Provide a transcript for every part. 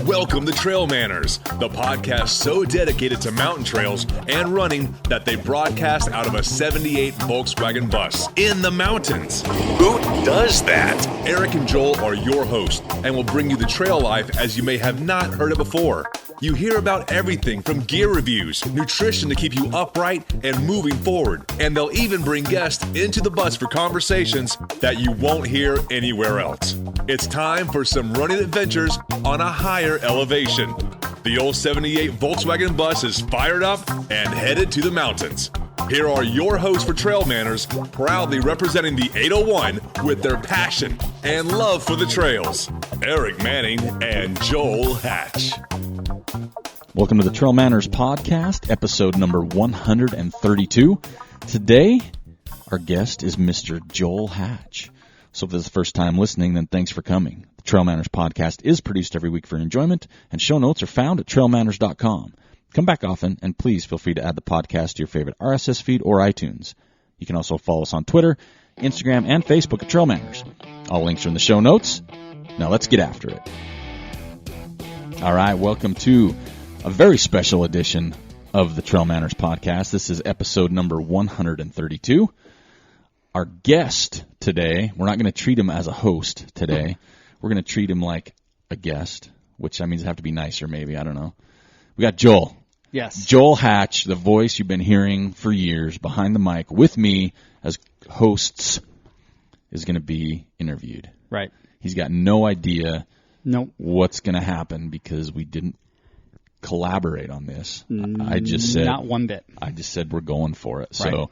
Welcome to TrailManners, the podcast so dedicated to mountain trails and running that they broadcast out of a 78 Volkswagen bus in the mountains. Who does that? Eric and Joel are your hosts and will bring you the trail life as you may have not heard it before. You hear about everything from gear reviews, nutrition to keep you upright and moving forward, and they'll even bring guests into the bus for conversations that you won't hear anywhere else. It's time for some running adventures on a higher elevation. The old 78 Volkswagen bus is fired up and headed to the mountains. Here are your hosts for TrailManners, proudly representing the 801 with their passion and love for the trails, Eric Manning and Joel Hatch. Welcome to the TrailManners podcast, episode number 132. Today, our guest is Mr. Joel Hatch. So if this is the first time listening, then thanks for coming. The TrailManners podcast is produced every week for enjoyment, and show notes are found at trailmanners.com. Come back often, and please feel free to add the podcast to your favorite RSS feed or iTunes. You can also follow us on Twitter, Instagram, and Facebook at TrailManners. All links are in the show notes. Now let's get after it. All right, welcome to a very special edition of the TrailManners podcast. This is episode number 132. Our guest today, we're not going to treat him as a host today. We're going to treat him like a guest, which that means I have to be nicer maybe, I don't know. We got Joel. Yes. Joel Hatch, the voice you've been hearing for years behind the mic with me as hosts, is going to be interviewed. Right. He's got no idea what's going to happen because we didn't collaborate on this. I just said not one bit. I just said we're going for it. Right. So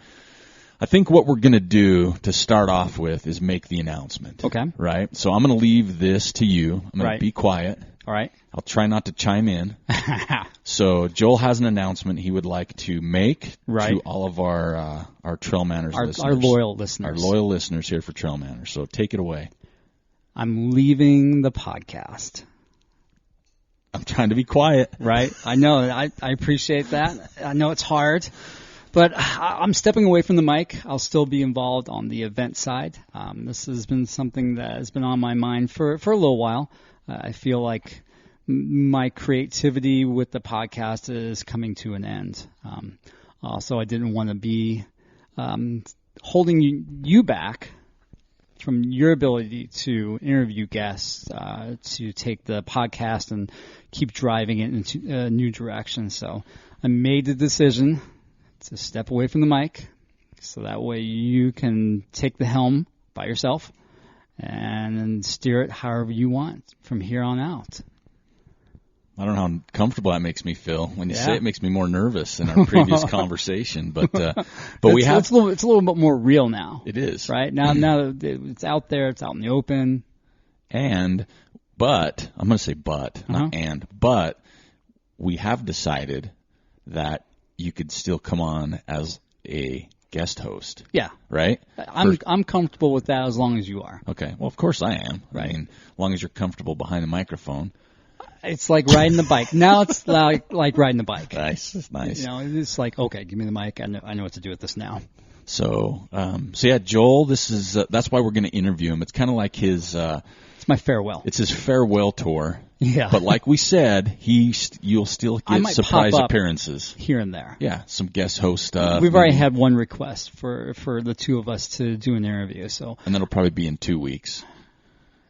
I think what we're going to do to start off with is make the announcement. Okay. Right? So I'm going to leave this to you. I'm going Right. to be quiet. All right. I'll try not to chime in. So Joel has an announcement he would like to make to all of our TrailManners listeners. Our loyal listeners. Our loyal listeners here for TrailManners. So take it away. I'm leaving the podcast. I'm trying to be quiet. Right. I know. I appreciate that. I know it's hard. But I'm stepping away from the mic. I'll still be involved on the event side. This has been something that has been on my mind for a little while. I feel like my creativity with the podcast is coming to an end. Also, I didn't want to be holding you back from your ability to interview guests, to take the podcast and keep driving it into a new direction. So I made the decision to step away from the mic so that way you can take the helm by yourself and steer it however you want from here on out. I don't know how comfortable that makes me feel. When you say it, makes me more nervous than our previous conversation. But we have it's a little bit more real now. It is right now. Now that it's out there, it's out in the open. But I'm going to say but we have decided that you could still come on as a guest host. Yeah. Right? I'm comfortable with that as long as you are. Okay. Well, of course I am. Right. I mean, as long as you're comfortable behind the microphone. It's like riding the bike. Now it's like riding the bike. Nice. Nice. You know, it's like, okay, give me the mic. I know what to do with this now. So yeah, Joel, this is that's why we're going to interview him. It's kind of like his it's my farewell. It's his farewell tour. Yeah. But like we said, you'll still get surprise appearances here and there. Yeah, some guest host stuff. We've already had one request for the two of us to do an interview. And that'll probably be in 2 weeks.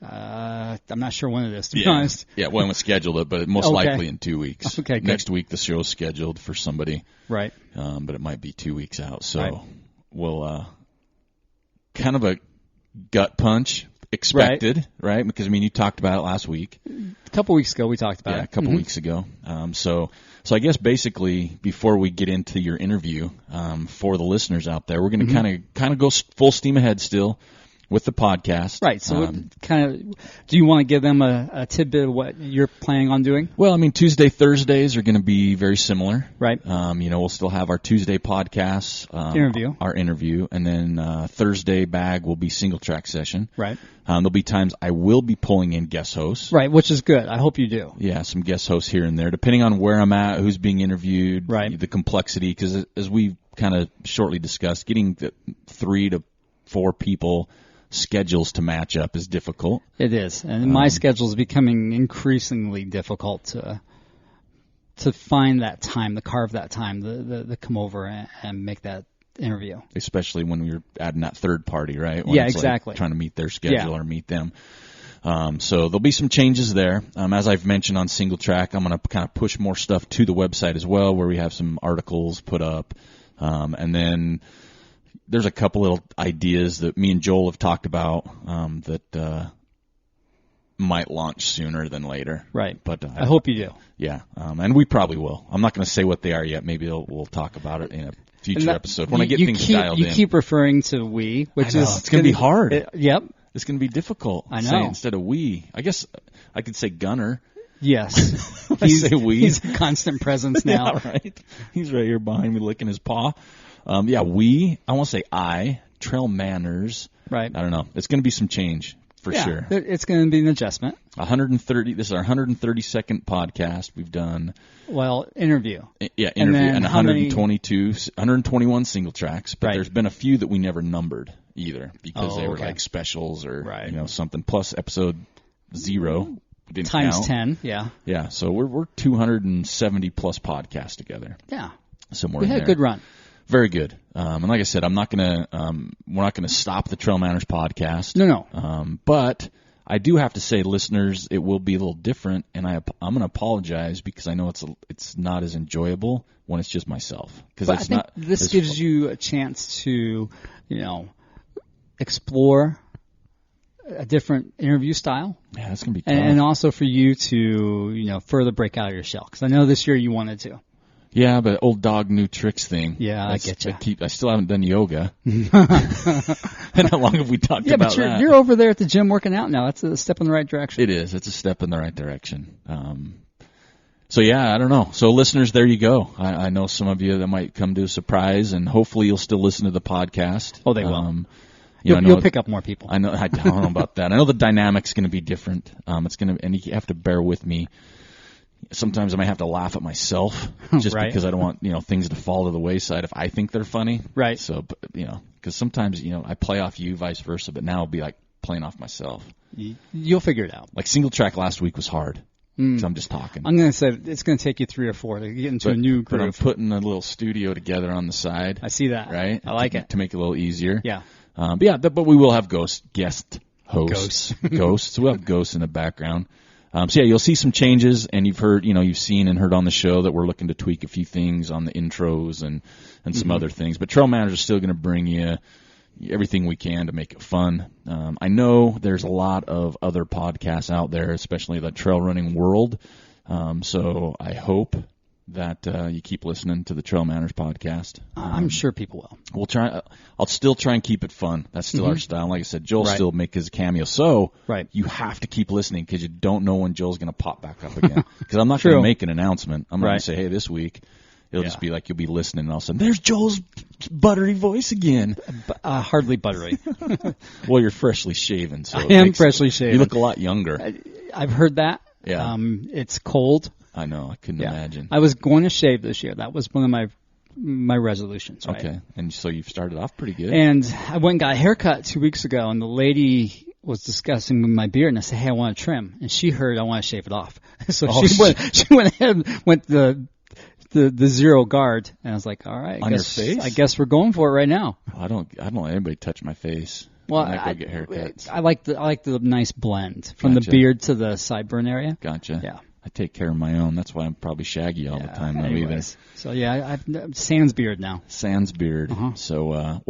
I'm not sure when it is, to be honest. Yeah, when we scheduled it, but most likely in 2 weeks. Okay, good. Next week the show's scheduled for somebody. Right. But it might be 2 weeks out. So we'll kind of a gut punch expected, right? Because, I mean, you talked about it last week. A couple weeks ago we talked about it. Yeah, a couple weeks ago. So I guess basically before we get into your interview, for the listeners out there, we're going to kind of go full steam ahead still with the podcast. Right. So do you want to give them a tidbit of what you're planning on doing? Well, I mean, Tuesday, Thursdays are going to be very similar. Right. We'll still have our Tuesday podcasts. Our interview. And then Thursday bag will be single track session. Right. There'll be times I will be pulling in guest hosts. Right, which is good. I hope you do. Yeah, some guest hosts here and there, depending on where I'm at, who's being interviewed, the complexity. Because as we kind of shortly discussed, getting 3 to 4 people schedules to match up is difficult. It is, and my schedule is becoming increasingly difficult to find that time, to carve that time, to come over and make that interview. Especially when you're adding that third party, right? When Yeah, it's exactly. Like trying to meet their schedule or meet them. So there'll be some changes there. As I've mentioned on Single Track, I'm going to kind of push more stuff to the website as well, where we have some articles put up. And then there's a couple little ideas that me and Joel have talked about that might launch sooner than later. Right. But I hope you do. Yeah. And we probably will. I'm not going to say what they are yet. Maybe we'll talk about it in a future episode when I get things dialed in. You keep referring to we, which is it's going to be hard. Yep. It's going to be difficult. I know. Say instead of we. I guess I could say Gunner. Yes. I say we. He's a constant presence now. Yeah, right. He's right here behind me licking his paw. We. I want to say TrailManners. Right. I don't know. It's going to be some change for sure. It's going to be an adjustment. 130. This is our 132nd podcast we've done. Well, interview. Yeah, interview. And 122, 121 single tracks. But right. There's been a few that we never numbered either because they were okay. like specials or right. Something. Plus episode 0 didn't times count. 10. Yeah. Yeah. So we're 270 plus podcasts together. Yeah. Somewhere we in had there. a good run. Very good. And like I said, we're not gonna stop the TrailManners podcast. No. But I do have to say, listeners, it will be a little different, and I'm gonna apologize because I know it's not as enjoyable when it's just myself. But I think this gives you a chance to, explore a different interview style. Yeah, that's gonna be tough. And also for you to, further break out of your shell. Because I know this year you wanted to. Yeah, but old dog, new tricks thing. Yeah, I get you. I still haven't done yoga. And how long have we talked about that? Yeah, but you're over there at the gym working out now. That's a step in the right direction. It is. It's a step in the right direction. So, yeah, I don't know. So, listeners, there you go. I know some of you that might come to a surprise, and hopefully you'll still listen to the podcast. Oh, they will. You'll pick up more people. I don't know about that. I know the dynamic's going to be different. And you have to bear with me. Sometimes I might have to laugh at myself just right. because I don't want things to fall to the wayside if I think they're funny. Right. So, because sometimes I play off you, vice versa, but now I'll be like playing off myself. You'll figure it out. Like Single Track last week was hard. So I'm just talking. I'm going to say it's going to take you 3 or 4 to get into a new groove. But I'm putting a little studio together on the side. I see that. Right. I like it to make it a little easier. Yeah. But we will have guest hosts. Ghosts. We'll have ghosts in the background. So you'll see some changes, and you've seen and heard on the show that we're looking to tweak a few things on the intros and some other things. But TrailManners are still going to bring you everything we can to make it fun. I know there's a lot of other podcasts out there, especially the trail running world. So I hope that you keep listening to the TrailManners podcast. I'm sure people will. We'll try. I'll still try and keep it fun. That's still our style. Like I said, Joel still make his cameo. So you have to keep listening because you don't know when Joel's going to pop back up again. Because I'm not going to make an announcement. I'm not going to say, hey, this week. It'll just be like you'll be listening and all of a sudden, there's Joel's buttery voice again. Hardly buttery. Well, you're freshly shaven. So I am freshly shaven. You look a lot younger. I've heard that. Yeah. It's cold. I know. I couldn't imagine. I was going to shave this year. That was one of my resolutions. Right? Okay. And so you've started off pretty good. And I went and got a haircut 2 weeks ago, and the lady was discussing my beard, and I said, hey, I want to trim. And she heard I want to shave it off. So she went ahead and went the zero guard, and I was like, all right. On your face? I guess we're going for it right now. I don't let anybody touch my face. Well, I go get haircuts. I like the nice blend from the beard to the sideburn area. Gotcha. Yeah. I take care of my own. That's why I'm probably shaggy all the time. Anyways. So I've sans beard now. Sans beard. So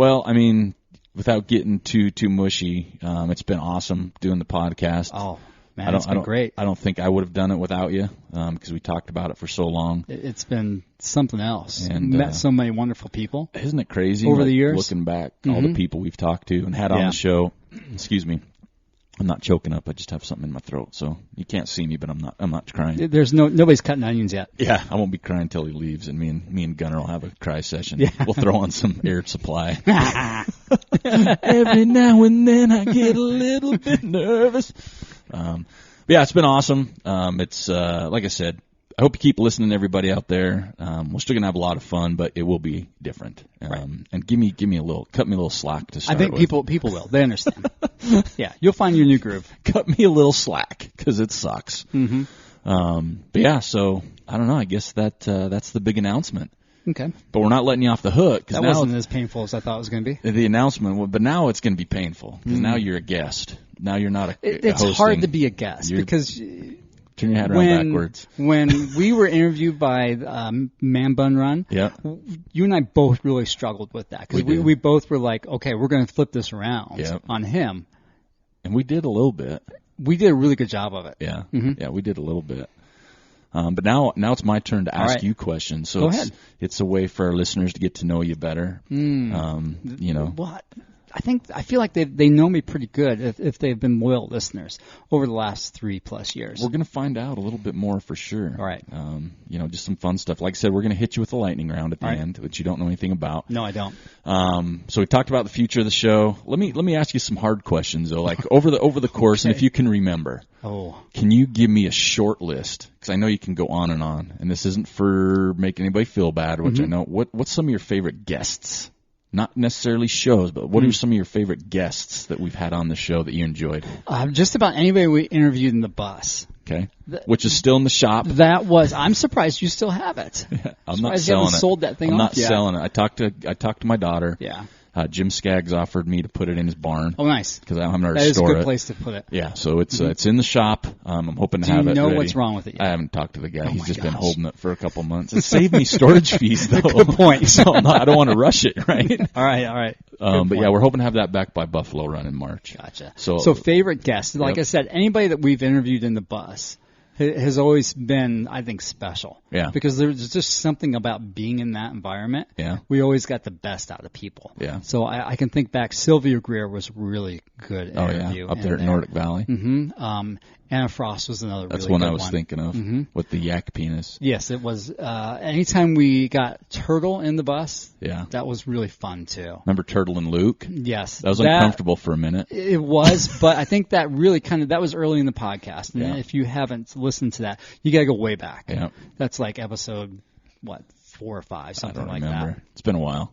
without getting too mushy, it's been awesome doing the podcast. Oh man, it's been great. I don't think I would have done it without you because we talked about it for so long. It's been something else. And met so many wonderful people. Isn't it crazy? Over the years, looking back, all the people we've talked to and had on the show. Excuse me. I'm not choking up. I just have something in my throat, so you can't see me, but I'm not crying. There's nobody's cutting onions yet. Yeah, I won't be crying until he leaves, and me and Gunner will have a cry session. Yeah. We'll throw on some Air Supply. Every now and then I get a little bit nervous. It's been awesome. It's like I said, I hope you keep listening, everybody out there. We're still gonna have a lot of fun, but it will be different. And cut me a little slack to start. I think people will. They understand. Yeah, you'll find your new groove. Cut me a little slack because it sucks. Mm-hmm. But yeah, so I don't know. I guess that's the big announcement. Okay. But we're not letting you off the hook. That wasn't as painful as I thought it was going to be. The announcement, but now it's going to be painful because now you're a guest. Now you're not a It's hosting. hard to be a guest because turn your head around backwards. When we were interviewed by Man Bun Run, you and I both really struggled with that because we both were like, okay, we're going to flip this around on him. And we did a little bit. We did a really good job of it. Yeah, yeah, we did a little bit. But now it's my turn to ask you questions. So Go ahead. It's a way for our listeners to get to know you better. What? I feel like they know me pretty good if they've been loyal listeners over the last 3+ years. We're going to find out a little bit more for sure. All right. Just some fun stuff. Like I said, we're going to hit you with a lightning round at the end, which you don't know anything about. No, I don't. So we talked about the future of the show. Let me ask you some hard questions though. Like over the course, and if you can remember. Oh. Can you give me a short list? Because I know you can go on, and this isn't for making anybody feel bad, which I know. What's some of your favorite guests? Not necessarily shows, but what are some of your favorite guests that we've had on the show that you enjoyed? Just about anybody we interviewed in the bus. Okay. Which is still in the shop. I'm surprised you still have it. I'm not selling it. Sold that thing I'm off not selling it. I talked to my daughter. Yeah. Jim Skaggs offered me to put it in his barn. Oh, nice. Because I'm going to store it. That is a good place to put it. Yeah, so it's in the shop. I'm hoping to have it Do you know ready. what's wrong with it yet? I haven't talked to the guy. He's just been holding it for a couple months. It saved me storage fees, though. Good point. So I don't want to rush it, right? All right. But yeah, we're hoping to have that back by Buffalo Run in March. Gotcha. So favorite guest, like I said, anybody that we've interviewed in the bus has always been, I think, special. Yeah. Because there's just something about being in that environment. Yeah. We always got the best out of people. Yeah. So I can think back, Sylvia Greer was really good interview. Up there at Nordic Valley. Mm-hmm. Anna Frost was another That's really good one. I was thinking of with the yak penis. Yes, it was. Anytime we got Turtle in the bus, that was really fun too. Remember Turtle and Luke? Yes. That was uncomfortable for a minute. It was, but I think that really that was early in the podcast. And if you haven't listened to that, you got to go way back. Yeah. That's like episode, 4 or 5, something like that. It's been a while.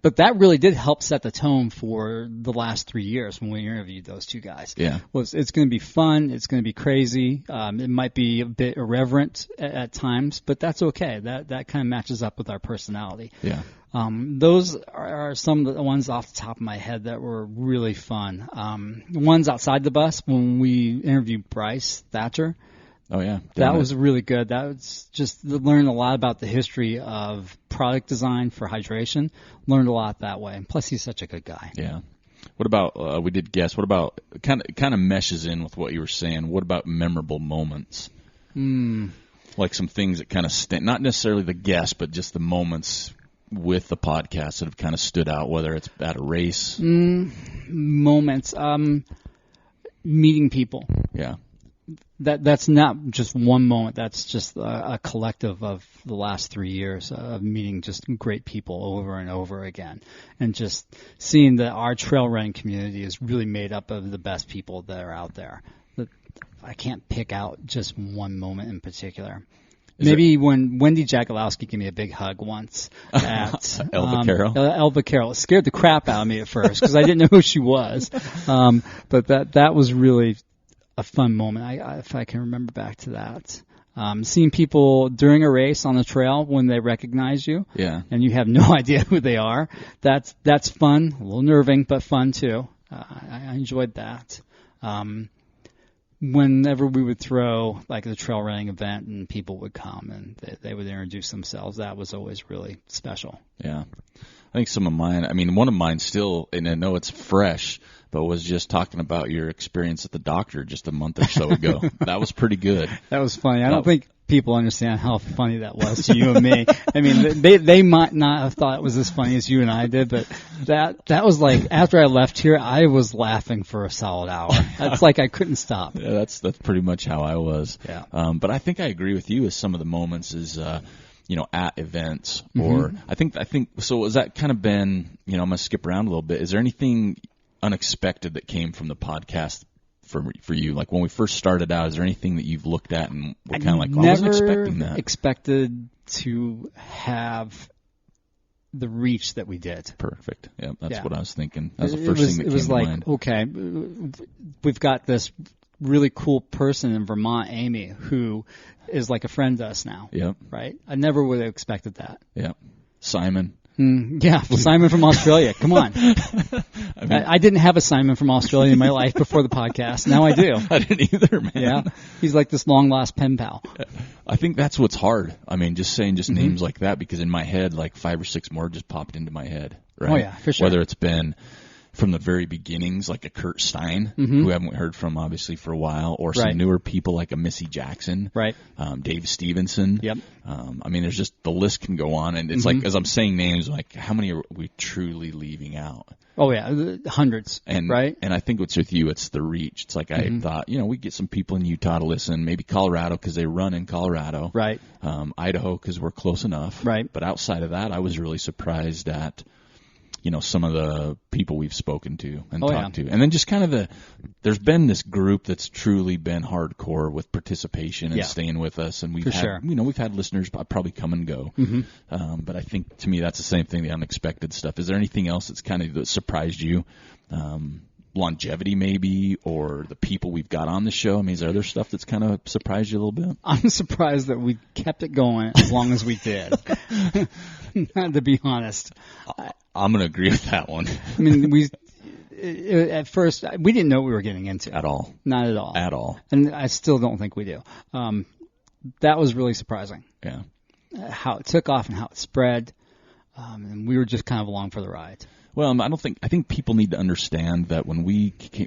But that really did help set the tone for the last 3 years when we interviewed those two guys. Yeah. It's going to be fun. It's going to be crazy. It might be a bit irreverent at times, but that's okay. That kind of matches up with our personality. Yeah. Those are some of the ones off the top of my head that were really fun. The ones outside the bus when we interviewed Bryce Thatcher. Oh, yeah. That was really good. That was just learned a lot about the history of product design for hydration. Learned a lot that way. And plus, he's such a good guy. Yeah. What about, we did guess, what about, kind of meshes in with what you were saying, what about memorable moments? Like some things that kind of, not necessarily the guess, but just the moments with the podcast that have kind of stood out, whether it's at a race. Moments. Meeting people. Yeah. That's not just one moment. That's just a collective of the last 3 years of meeting just great people over and over again, and just seeing that our trail running community is really made up of the best people that are out there. I can't pick out just one moment in particular. Maybe when Wendy Jagalowski gave me a big hug once at Elva Carroll. Elva Carroll. It scared the crap out of me at first because I didn't know who she was. But that was really a fun moment, if I can remember back to that. Seeing people during a race on the trail when they recognize you, and you have no idea who they are, that's fun, a little nerving, but fun too. I enjoyed that. Whenever we would throw like the trail running event and people would come and they would introduce themselves, that was always really special. Yeah. I think some of mine, one of mine still, and I know it's fresh, but was just talking about your experience at the doctor just a month or so ago. That was pretty good. That was funny. I don't think people understand how funny that was to you and me. They might not have thought it was as funny as you and I did, but that was like, after I left here, I was laughing for a solid hour. That's like I couldn't stop. Yeah, that's pretty much how I was. Yeah. But I think I agree with you with some of the moments is, at events, or I think so. Has that kind of been, I'm going to skip around a little bit. Is there anything unexpected that came from the podcast for you? Like when we first started out, is there anything that you've looked at and were kind of like, I wasn't expecting that? Expected to have the reach that we did. Perfect. Yeah, that's what I was thinking. That was the first thing that came to mind. It was like, okay, we've got this really cool person in Vermont, Amy, who is like a friend to us now. Yep. Right? I never would have expected that. Yep. Simon. Simon from Australia. Come on. I didn't have a Simon from Australia in my life before the podcast. Now I do. I didn't either, man. Yeah. He's like this long-lost pen pal. I think that's what's hard. I mean, just saying names like that, because in my head, like 5 or 6 more just popped into my head. Right? Oh, yeah, for sure. Whether it's been from the very beginnings, like a Kurt Stein, who I haven't heard from obviously for a while, or some newer people like a Missy Jackson, Dave Stevenson. Yep. I mean, there's just, the list can go on, and it's like, as I'm saying names, like how many are we truly leaving out? Oh yeah, hundreds. Right. And I think what's with you, it's the reach. It's like I thought, we get some people in Utah to listen, maybe Colorado because they run in Colorado, right? Idaho because we're close enough, right? But outside of that, I was really surprised at some of the people we've spoken to and talked to. And then just kind of there's been this group that's truly been hardcore with participation and staying with us. And we've we've had listeners probably come and go. But I think to me, that's the same thing, the unexpected stuff. Is there anything else that's kind of that surprised you? Longevity maybe, or the people we've got on the show? I mean, is there other stuff that's kind of surprised you a little bit? I'm surprised that we kept it going as long as we did. To be honest. I'm going to agree with that one. I mean, at first, we didn't know what we were getting into. At all. Not at all. At all. And I still don't think we do. That was really surprising. Yeah. How it took off and how it spread. And we were just kind of along for the ride. Well, I think people need to understand that when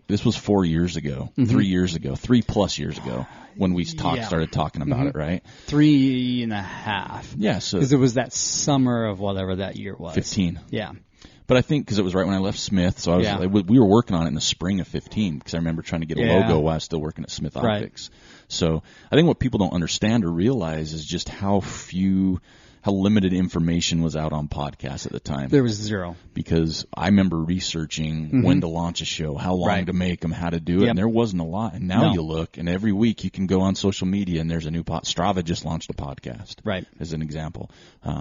this was 4 years ago, 3 years ago, 3+ years ago, when we started talking about it, right? 3.5. Yeah. So, because it was that summer of whatever that year was. 15. Yeah. But I think because it was right when I left Smith, so we were working on it in the spring of 15 because I remember trying to get a logo while I was still working at Smith Optics. So I think what people don't understand or realize is just how limited information was out on podcasts at the time. There was zero. Because I remember researching when to launch a show, how long to make them, how to do it, and there wasn't a lot. And now you look, and every week you can go on social media, and there's a new Strava just launched a podcast, right? As an example.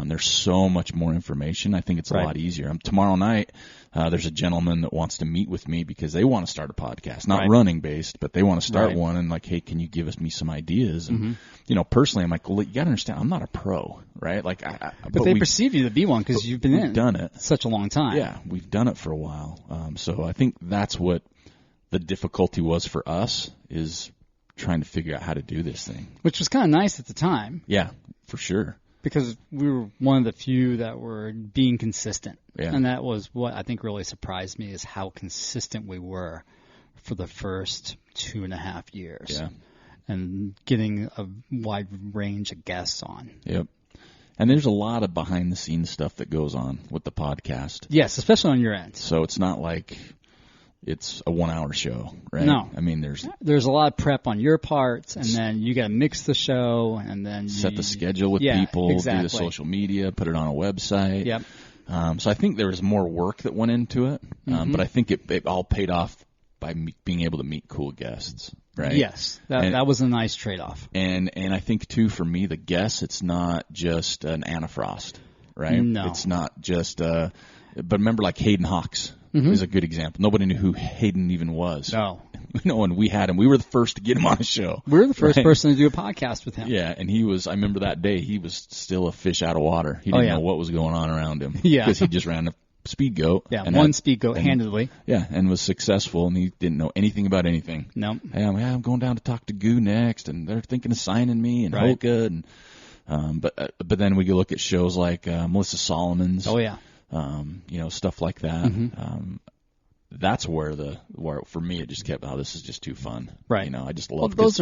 There's so much more information. I think it's a lot easier. Tomorrow night, there's a gentleman that wants to meet with me because they want to start a podcast, not running based, but they want to start one, and like, hey, can you give me some ideas? And personally, I'm like, well, you got to understand, I'm not a pro, right? Like, but they perceive you to be one because you've been done it such a long time. Yeah, we've done it for a while. So I think that's what the difficulty was for us, is trying to figure out how to do this thing. Which was kind of nice at the time. Yeah, for sure. Because we were one of the few that were being consistent. Yeah. And that was what I think really surprised me, is how consistent we were for the first 2.5 years. Yeah. And getting a wide range of guests on. Yep. And there's a lot of behind-the-scenes stuff that goes on with the podcast. Yes, especially on your end. So it's not like it's a 1-hour show, right? No. I mean, there's a lot of prep on your part, and then you got to mix the show, and then set the schedule with people, exactly. do the social media, put it on a website. Yep. So I think there was more work that went into it, but I think it all paid off by being able to meet cool guests, right? Yes, that was a nice trade-off. And I think, too, for me, the guests, it's not just an Anna Frost, right? No. It's not just but remember, like Hayden Hawks is a good example. Nobody knew who Hayden even was. No. And we had him. We were the first to get him on a show. We were the first person to do a podcast with him. Yeah, and I remember that day, he was still a fish out of water. He didn't know what was going on around him. Yeah. Because he just ran a speed goat. Yeah, one speed goat handedly. Yeah, and was successful, and he didn't know anything about anything. No. Hey, I'm going down to talk to Goo next, and they're thinking of signing me, and Hoka, and but then we could look at shows like Melissa Solomon's. Oh yeah. Stuff like that. That's where for me it just kept, this is just too fun. Right. I just love those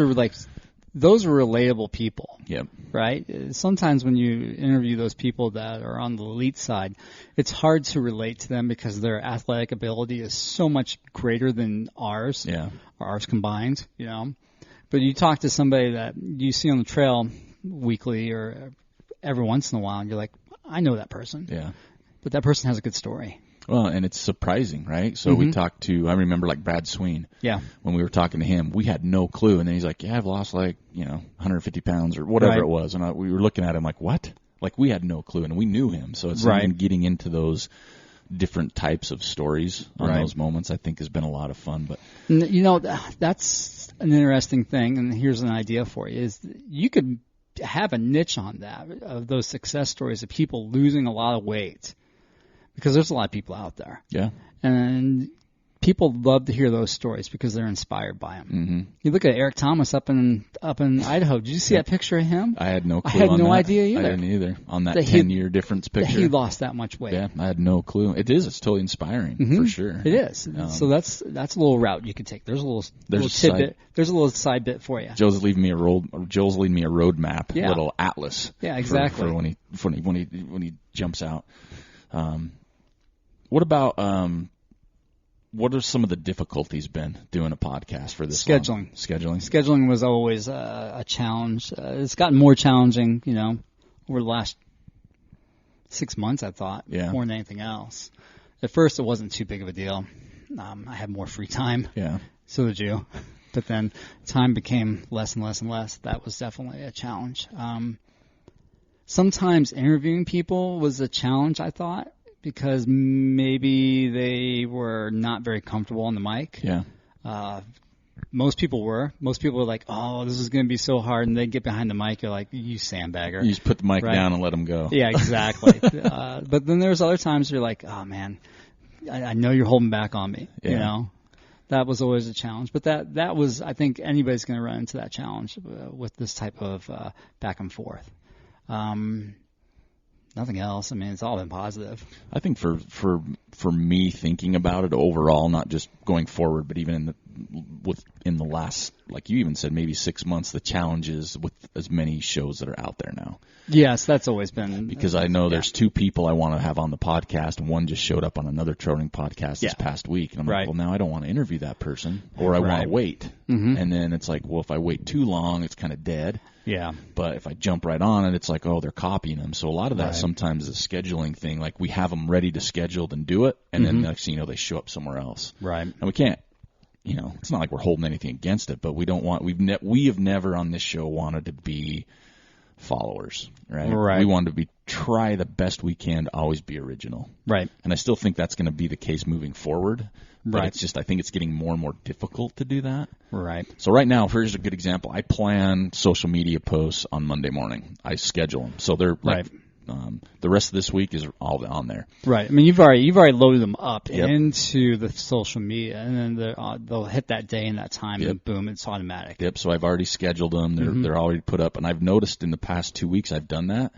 are relatable people. Yep. Right? Sometimes when you interview those people that are on the elite side, it's hard to relate to them because their athletic ability is so much greater than ours. Yeah. Or ours combined, But you talk to somebody that you see on the trail weekly or every once in a while, and you're like, I know that person. Yeah. But that person has a good story. Well, and it's surprising, right? So we talked to, I remember like Brad Sween. Yeah. When we were talking to him, we had no clue. And then he's like, yeah, I've lost 150 pounds or whatever it was. And we were looking at him like, what? Like we had no clue. And we knew him. So it's even getting into those different types of stories on those moments, I think has been a lot of fun. But that's an interesting thing. And here's an idea for you is you could have a niche on that, of those success stories of people losing a lot of weight. Because there's a lot of people out there. Yeah. And people love to hear those stories because they're inspired by them. Mm-hmm. You look at Eric Thomas up in Idaho. Did you see that picture of him? I had no clue. I had no idea either. I didn't either. On that 10-year difference picture. That he lost that much weight. Yeah, I had no clue. It's totally inspiring, for sure. It is. So that's a little route you could take. There's a little tidbit. There's a little side bit for you. Joel's leaving me a roadmap, little atlas. Yeah, exactly. For when he jumps out. What about what are some of the difficulties been doing a podcast for this long? Scheduling was always a challenge. It's gotten more challenging, over the last 6 months, I thought, more than anything else. At first, it wasn't too big of a deal. I had more free time. Yeah. So did you. But then time became less and less and less. That was definitely a challenge. Sometimes interviewing people was a challenge, I thought, because maybe they were not very comfortable on the mic. Yeah. Most people were. Most people were like, oh, this is going to be so hard. And they get behind the mic, you're like, you sandbagger. You just put the mic down and let them go. Yeah, exactly. But then there's other times you're like, oh, man, I know you're holding back on me. Yeah. That was always a challenge. But that was, I think anybody's going to run into that challenge with this type of back and forth. Nothing else. I mean, it's all been positive. I think for me thinking about it overall, not just going forward, but even in the last, like you even said, maybe 6 months, the challenges with as many shows that are out there now. Yes, that's always been. Because I know there's two people I want to have on the podcast, and one just showed up on another trolling podcast this past week, and I'm like, well, now I don't want to interview that person, or I want to wait. Mm-hmm. And then it's like, well, if I wait too long, it's kind of dead. Yeah. But if I jump right on it, it's like, oh, they're copying them. So a lot of that sometimes is a scheduling thing. Like we have them ready to schedule and do it, and then next thing you know, they show up somewhere else. Right. And we can't, it's not like we're holding anything against it, but we don't want, we have never on this show wanted to be followers, right? Right. We wanted to try the best we can to always be original. Right. And I still think that's going to be the case moving forward. But it's just, I think it's getting more and more difficult to do that. Right. So right now, here's a good example. I plan social media posts on Monday morning. I schedule them. So they're like, the rest of this week is all on there. Right. I mean, you've already loaded them up into the social media, and then they'll hit that day and that time, and boom, it's automatic. Yep. So I've already scheduled them. They're already put up, and I've noticed in the past 2 weeks I've done that.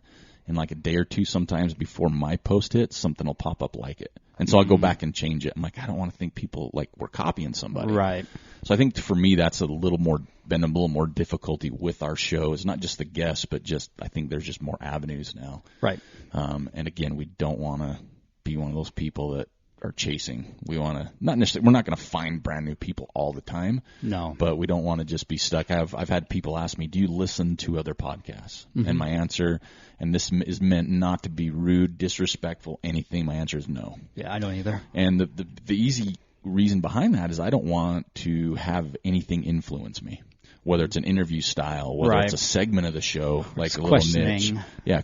In like a day or two, sometimes before my post hits, something will pop up like it. And so I'll go back and change it. I'm like, I don't want to think people like we're copying somebody. Right. So I think for me, that's been a little more difficulty with our show. It's not just the guests, but just I think there's just more avenues now. Right. And again, we don't want to be one of those people that are chasing. We want to not necessarily. We're not going to find brand new people all the time. No. But we don't want to just be stuck. I've had people ask me, "Do you listen to other podcasts?" Mm-hmm. And my answer, and this is meant not to be rude, disrespectful, anything. My answer is no. Yeah, I don't either. And the easy reason behind that is I don't want to have anything influence me. Whether it's an interview style, whether it's a segment of the show, like a little niche,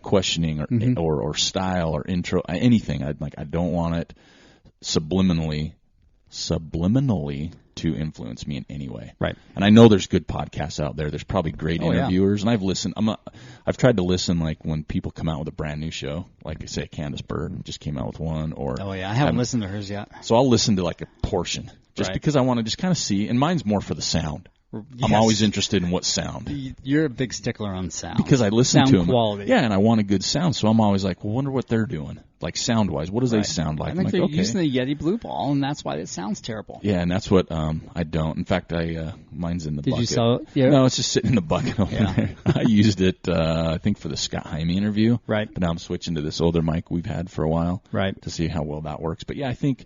questioning or style or intro, anything. I don't want it subliminally to influence me in any way. Right. And I know there's good podcasts out there. There's probably great interviewers, and I've listened. I've tried to listen like when people come out with a brand new show, like I say, Candace Bird just came out with one, or I haven't listened to hers yet. So I'll listen to like a portion just because I want to just kind of see. And mine's more for the sound. Yes. I'm always interested in what sound. You're a big stickler on sound. Because I listen to them. Sound quality. Yeah, and I want a good sound, so I'm always like, well, wonder what they're doing. Like sound-wise, what does they sound like? I think they're using the Yeti Blue Ball, and that's why it sounds terrible. Yeah, and that's what I don't. In fact, mine's in the bucket. Did you sell it? Yeah. No, it's just sitting in the bucket over there. I used it, I think, for the Scott Jaime interview. Right. But now I'm switching to this older mic we've had for a while. Right. To see how well that works. But yeah, I think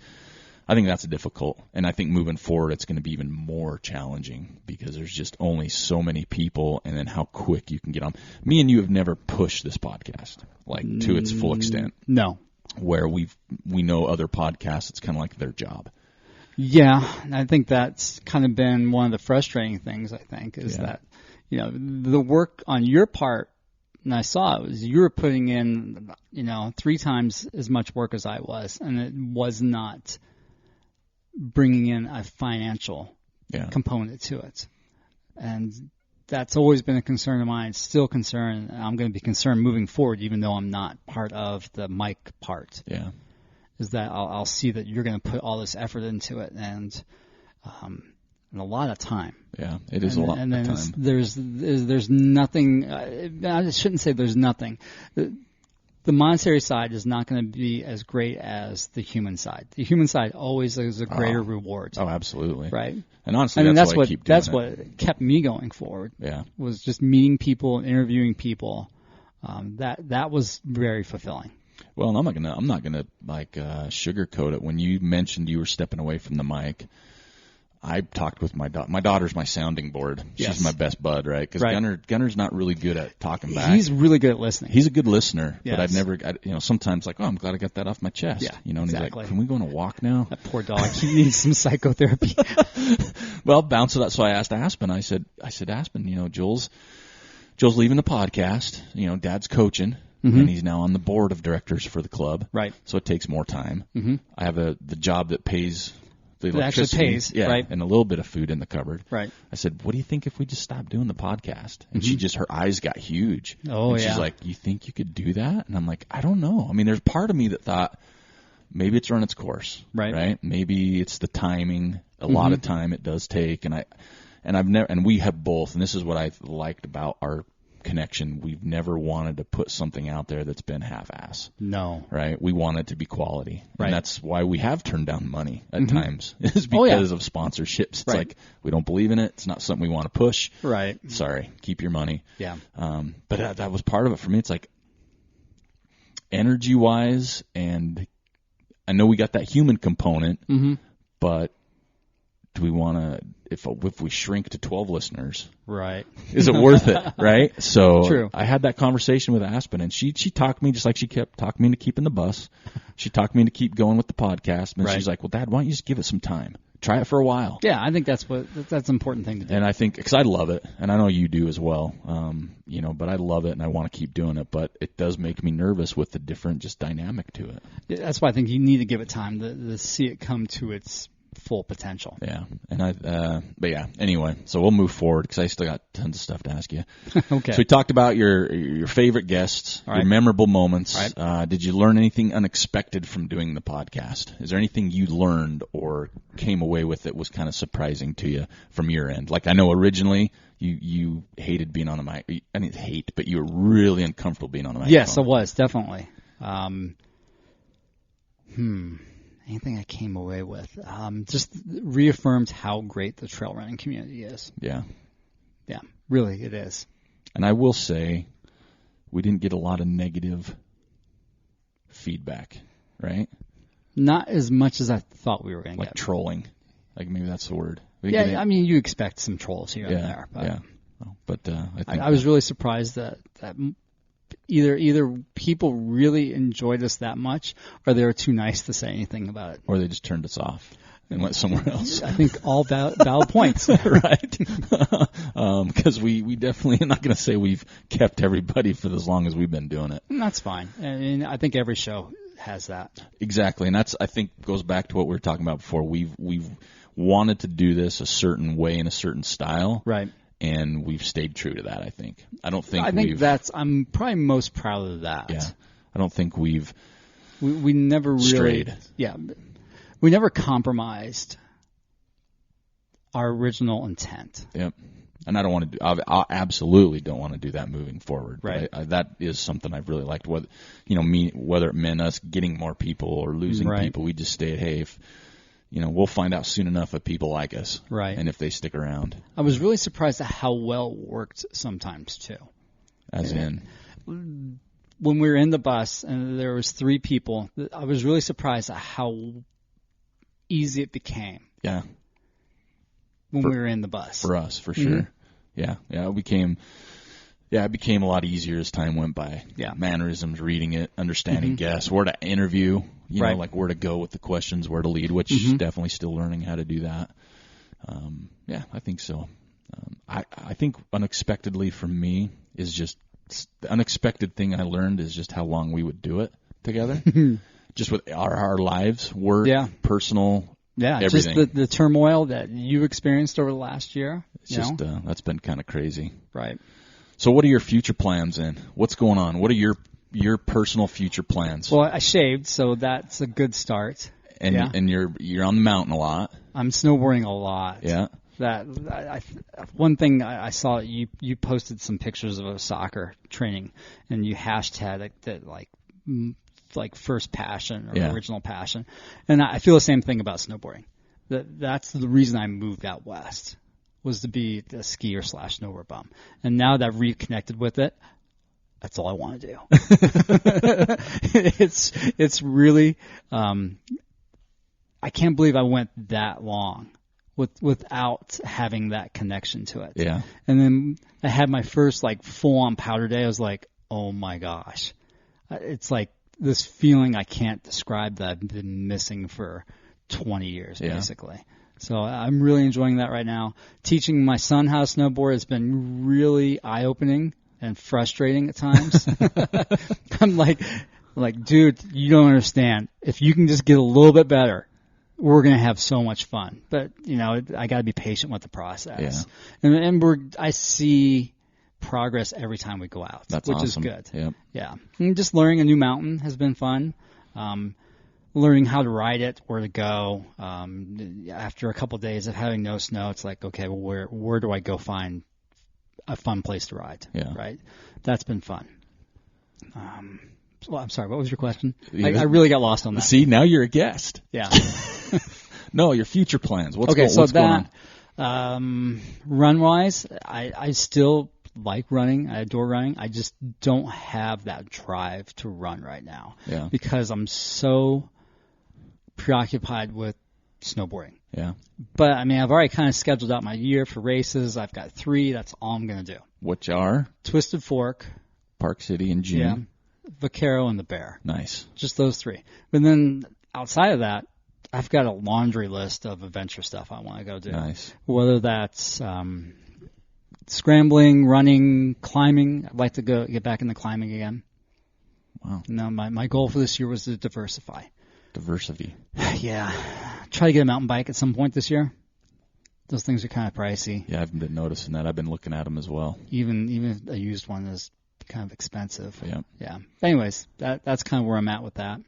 that's difficult, and I think moving forward it's going to be even more challenging because there's just only so many people, and then how quick you can get on. Me and you have never pushed this podcast to its full extent. No. where we know other podcasts, it's kind of like their job. Yeah, and I think that's kind of been one of the frustrating things, I think, is that, the work on your part, and I saw it, was you were putting in, 3 times as much work as I was, and it was not bringing in a financial component to it. And that's always been a concern of mine. It's still a concern, and I'm going to be concerned moving forward, even though I'm not part of the mic part. Yeah. Is that I'll see that you're going to put all this effort into it and a lot of time. Yeah, it is a lot of time. And then there's nothing. I shouldn't say there's nothing. The monetary side is not going to be as great as the human side. The human side always is a greater reward. Oh, absolutely. Right. And honestly, that's why I keep doing it. That's what kept me going forward. Yeah. Was just meeting people and interviewing people. That was very fulfilling. Well, I'm not gonna sugarcoat it. When you mentioned you were stepping away from the mic, I talked with my daughter. My daughter's my sounding board. Yes. She's my best bud, right? Because Gunner's not really good at talking back. He's really good at listening. He's a good listener, yes. but sometimes I'm glad I got that off my chest. Yeah, and exactly. He's like, can we go on a walk now? That poor dog. He needs some psychotherapy. Well, bounce that. So I asked Aspen. I said, Aspen, Joel's leaving the podcast. Dad's coaching. Mm-hmm. And he's now on the board of directors for the club. Right. So it takes more time. Mm-hmm. I have the job that pays the electricity. It actually pays, right. And a little bit of food in the cupboard. Right. I said, what do you think if we just stopped doing the podcast? And her eyes got huge. Oh, and she's like, you think you could do that? And I'm like, I don't know. I mean, there's part of me that thought maybe it's run its course. Right. Maybe it's the timing. A lot of time it does take. And we have both, and this is what I liked about our connection. We've never wanted to put something out there that's been half-ass. No. Right? We want it to be quality. Right. And that's why we have turned down money at times, is because of sponsorships. It's like, we don't believe in it. It's not something we want to push. Right. Sorry. Keep your money. Yeah. But that was part of it for me. It's like, energy-wise, and I know we got that human component, but do we want to, if we shrink to 12 listeners, right? Is it worth it, right? So True. I had that conversation with Aspen, and she talked me just like she kept talking me into keeping the bus. She talked me into keep going with the podcast, and she's like, well, Dad, why don't you just give it some time? Try it for a while. Yeah, I think that's an important thing to do. And I think, because I love it, and I know you do as well, but I love it, and I want to keep doing it, but it does make me nervous with the different just dynamic to it. Yeah, that's why I think you need to give it time to see it come to its full potential. Yeah, but yeah. Anyway, so we'll move forward because I still got tons of stuff to ask you. Okay. So we talked about your favorite guests, your memorable moments. Right. Did you learn anything unexpected from doing the podcast? Is there anything you learned or came away with that was kind of surprising to you from your end? Like, I know originally you hated being on a mic. I didn't hate, but you were really uncomfortable being on a mic. Yes, I was definitely. Anything I came away with? Just reaffirmed how great the trail running community is. Yeah. Yeah, really it is. And I will say, we didn't get a lot of negative feedback, right? Not as much as I thought we were going to get. Like trolling. Like, maybe that's the word. Yeah, I mean, you expect some trolls here and there. But yeah. But I think I was really surprised that either people really enjoyed us that much, or they were too nice to say anything about it, or they just turned us off and went somewhere else. I think all valid points, right? Because we definitely, I'm not going to say we've kept everybody for as long as we've been doing it. And that's fine. I mean, I think every show has that. Exactly, and that's, I think, goes back to what we were talking about before. We've wanted to do this a certain way in a certain style, right? And we've stayed true to that, I think. I'm probably most proud of that. Yeah. I don't think we never really strayed. Yeah. We never compromised our original intent. Yep. And I absolutely don't want to do that moving forward. Right. That is something I've really liked. Whether it meant us getting more people or losing people, we just stayed, hey, if we'll find out soon enough if people like us, right? And if they stick around. I was really surprised at how well it worked sometimes too. As in, when we were in the bus and there was 3 people, I was really surprised at how easy it became. Yeah. When we were in the bus. For us, for sure. Yeah, it became. Yeah, it became a lot easier as time went by. Yeah. Mannerisms, reading it, understanding guests, where to interview, you know, Right. like where to go with the questions, where to lead, which definitely still learning how to do that. Yeah, I think so. I think unexpectedly for me is just the unexpected thing I learned is just how long we would do it together. Just with our lives, work, personal, everything. Just the turmoil that you experienced over the last year. It's just that's been kind of crazy. Right. So what are your future plans then? What's going on? What are your personal future plans? Well, I shaved, so that's a good start. And you're on the mountain a lot. I'm snowboarding a lot. Yeah. One thing I saw, you posted some pictures of a soccer training, and you hashtag that like first passion or original passion, and I feel the same thing about snowboarding. That's the reason I moved out west, was to be a skier / snowboard bum, and now that I've reconnected with it, that's all I want to do. It's really I can't believe I went that long without having that connection to it. Yeah. And then I had my first full-on powder day. I was like, oh my gosh. It's like this feeling I can't describe that I've been missing for 20 years, basically. So I'm really enjoying that right now. Teaching my son how to snowboard has been really eye-opening and frustrating at times. I'm like, dude, you don't understand. If you can just get a little bit better, we're going to have so much fun. But, I got to be patient with the process. Yeah. And I see progress every time we go out, which is good. Yep. Yeah. And just learning a new mountain has been fun. Learning how to ride it, where to go. After a couple of days of having no snow, it's like, okay, well, where do I go find a fun place to ride? Yeah. Right? That's been fun. Well, I'm sorry, what was your question? I really got lost on that. See, now you're a guest. Yeah. No, your future plans. What's going on? Run-wise, I still like running. I adore running. I just don't have that drive to run right now. Yeah. Because I'm so preoccupied with snowboarding. Yeah. But, I've already kind of scheduled out my year for races. I've got 3. That's all I'm going to do. Which are? Twisted Fork. Park City in June. Yeah. Vaquero and the Bear. Nice. Just those 3. But then outside of that, I've got a laundry list of adventure stuff I want to go do. Nice. Whether that's scrambling, running, climbing. I'd like to get back into climbing again. Wow. No, my goal for this year was to diversify. Diversity. Yeah. Try to get a mountain bike at some point this year. Those things are kind of pricey. Yeah, I've been noticing that. I've been looking at them as well. Even a used one is kind of expensive. Yeah. Yeah. Anyways, that's kind of where I'm at with that.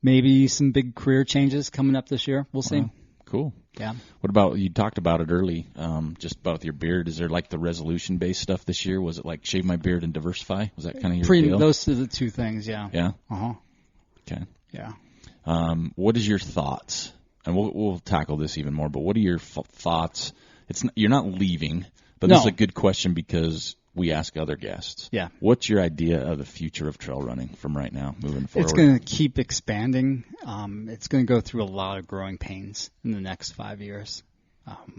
Maybe some big career changes coming up this year. We'll see. Cool. Yeah. What about, you talked about it early, just about your beard. Is there the resolution-based stuff this year? Was it shave my beard and diversify? Was that kind of your deal? Those are the 2 things, yeah. Yeah? Uh-huh. Okay. Yeah. What is your thoughts? And we'll tackle this even more, but what are your thoughts? You're not leaving, but this is a good question because we ask other guests. Yeah. What's your idea of the future of trail running from right now moving forward? It's going to keep expanding. It's going to go through a lot of growing pains in the next 5 years,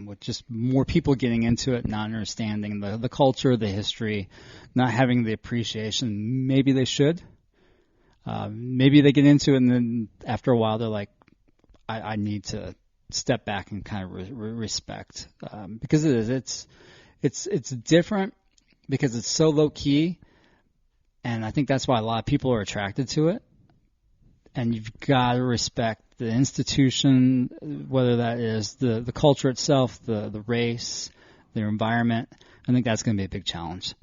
with just more people getting into it, not understanding the culture, the history, not having the appreciation. Maybe they should. Maybe they get into it, and then after a while they're like, I need to step back and kind of respect, because it's different. Because it's so low key, and I think that's why a lot of people are attracted to it. And you've got to respect the institution, whether that is the culture itself, the race, their environment. I think that's going to be a big challenge.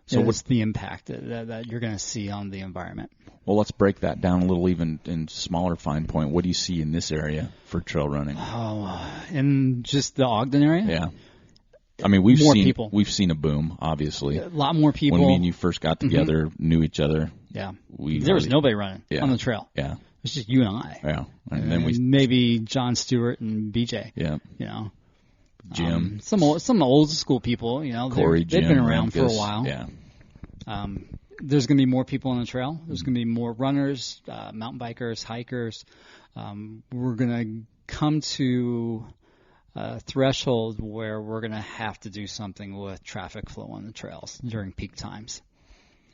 So what's the impact that you're going to see on the environment? Well, let's break that down a little, even in smaller fine point. What do you see in this area for trail running? Oh, in just the Ogden area? Yeah. We've seen a boom, obviously. A lot more people. When me and you first got together, knew each other. Yeah. There was nobody running on the trail. Yeah. It was just you and I. Yeah. And then maybe John Stewart and BJ. Yeah. Jim. Some old school people, Corey, they've been around for a while. Yeah. There's going to be more people on the trail. There's going to be more runners, mountain bikers, hikers. We're going to come to threshold where we're going to have to do something with traffic flow on the trails during peak times.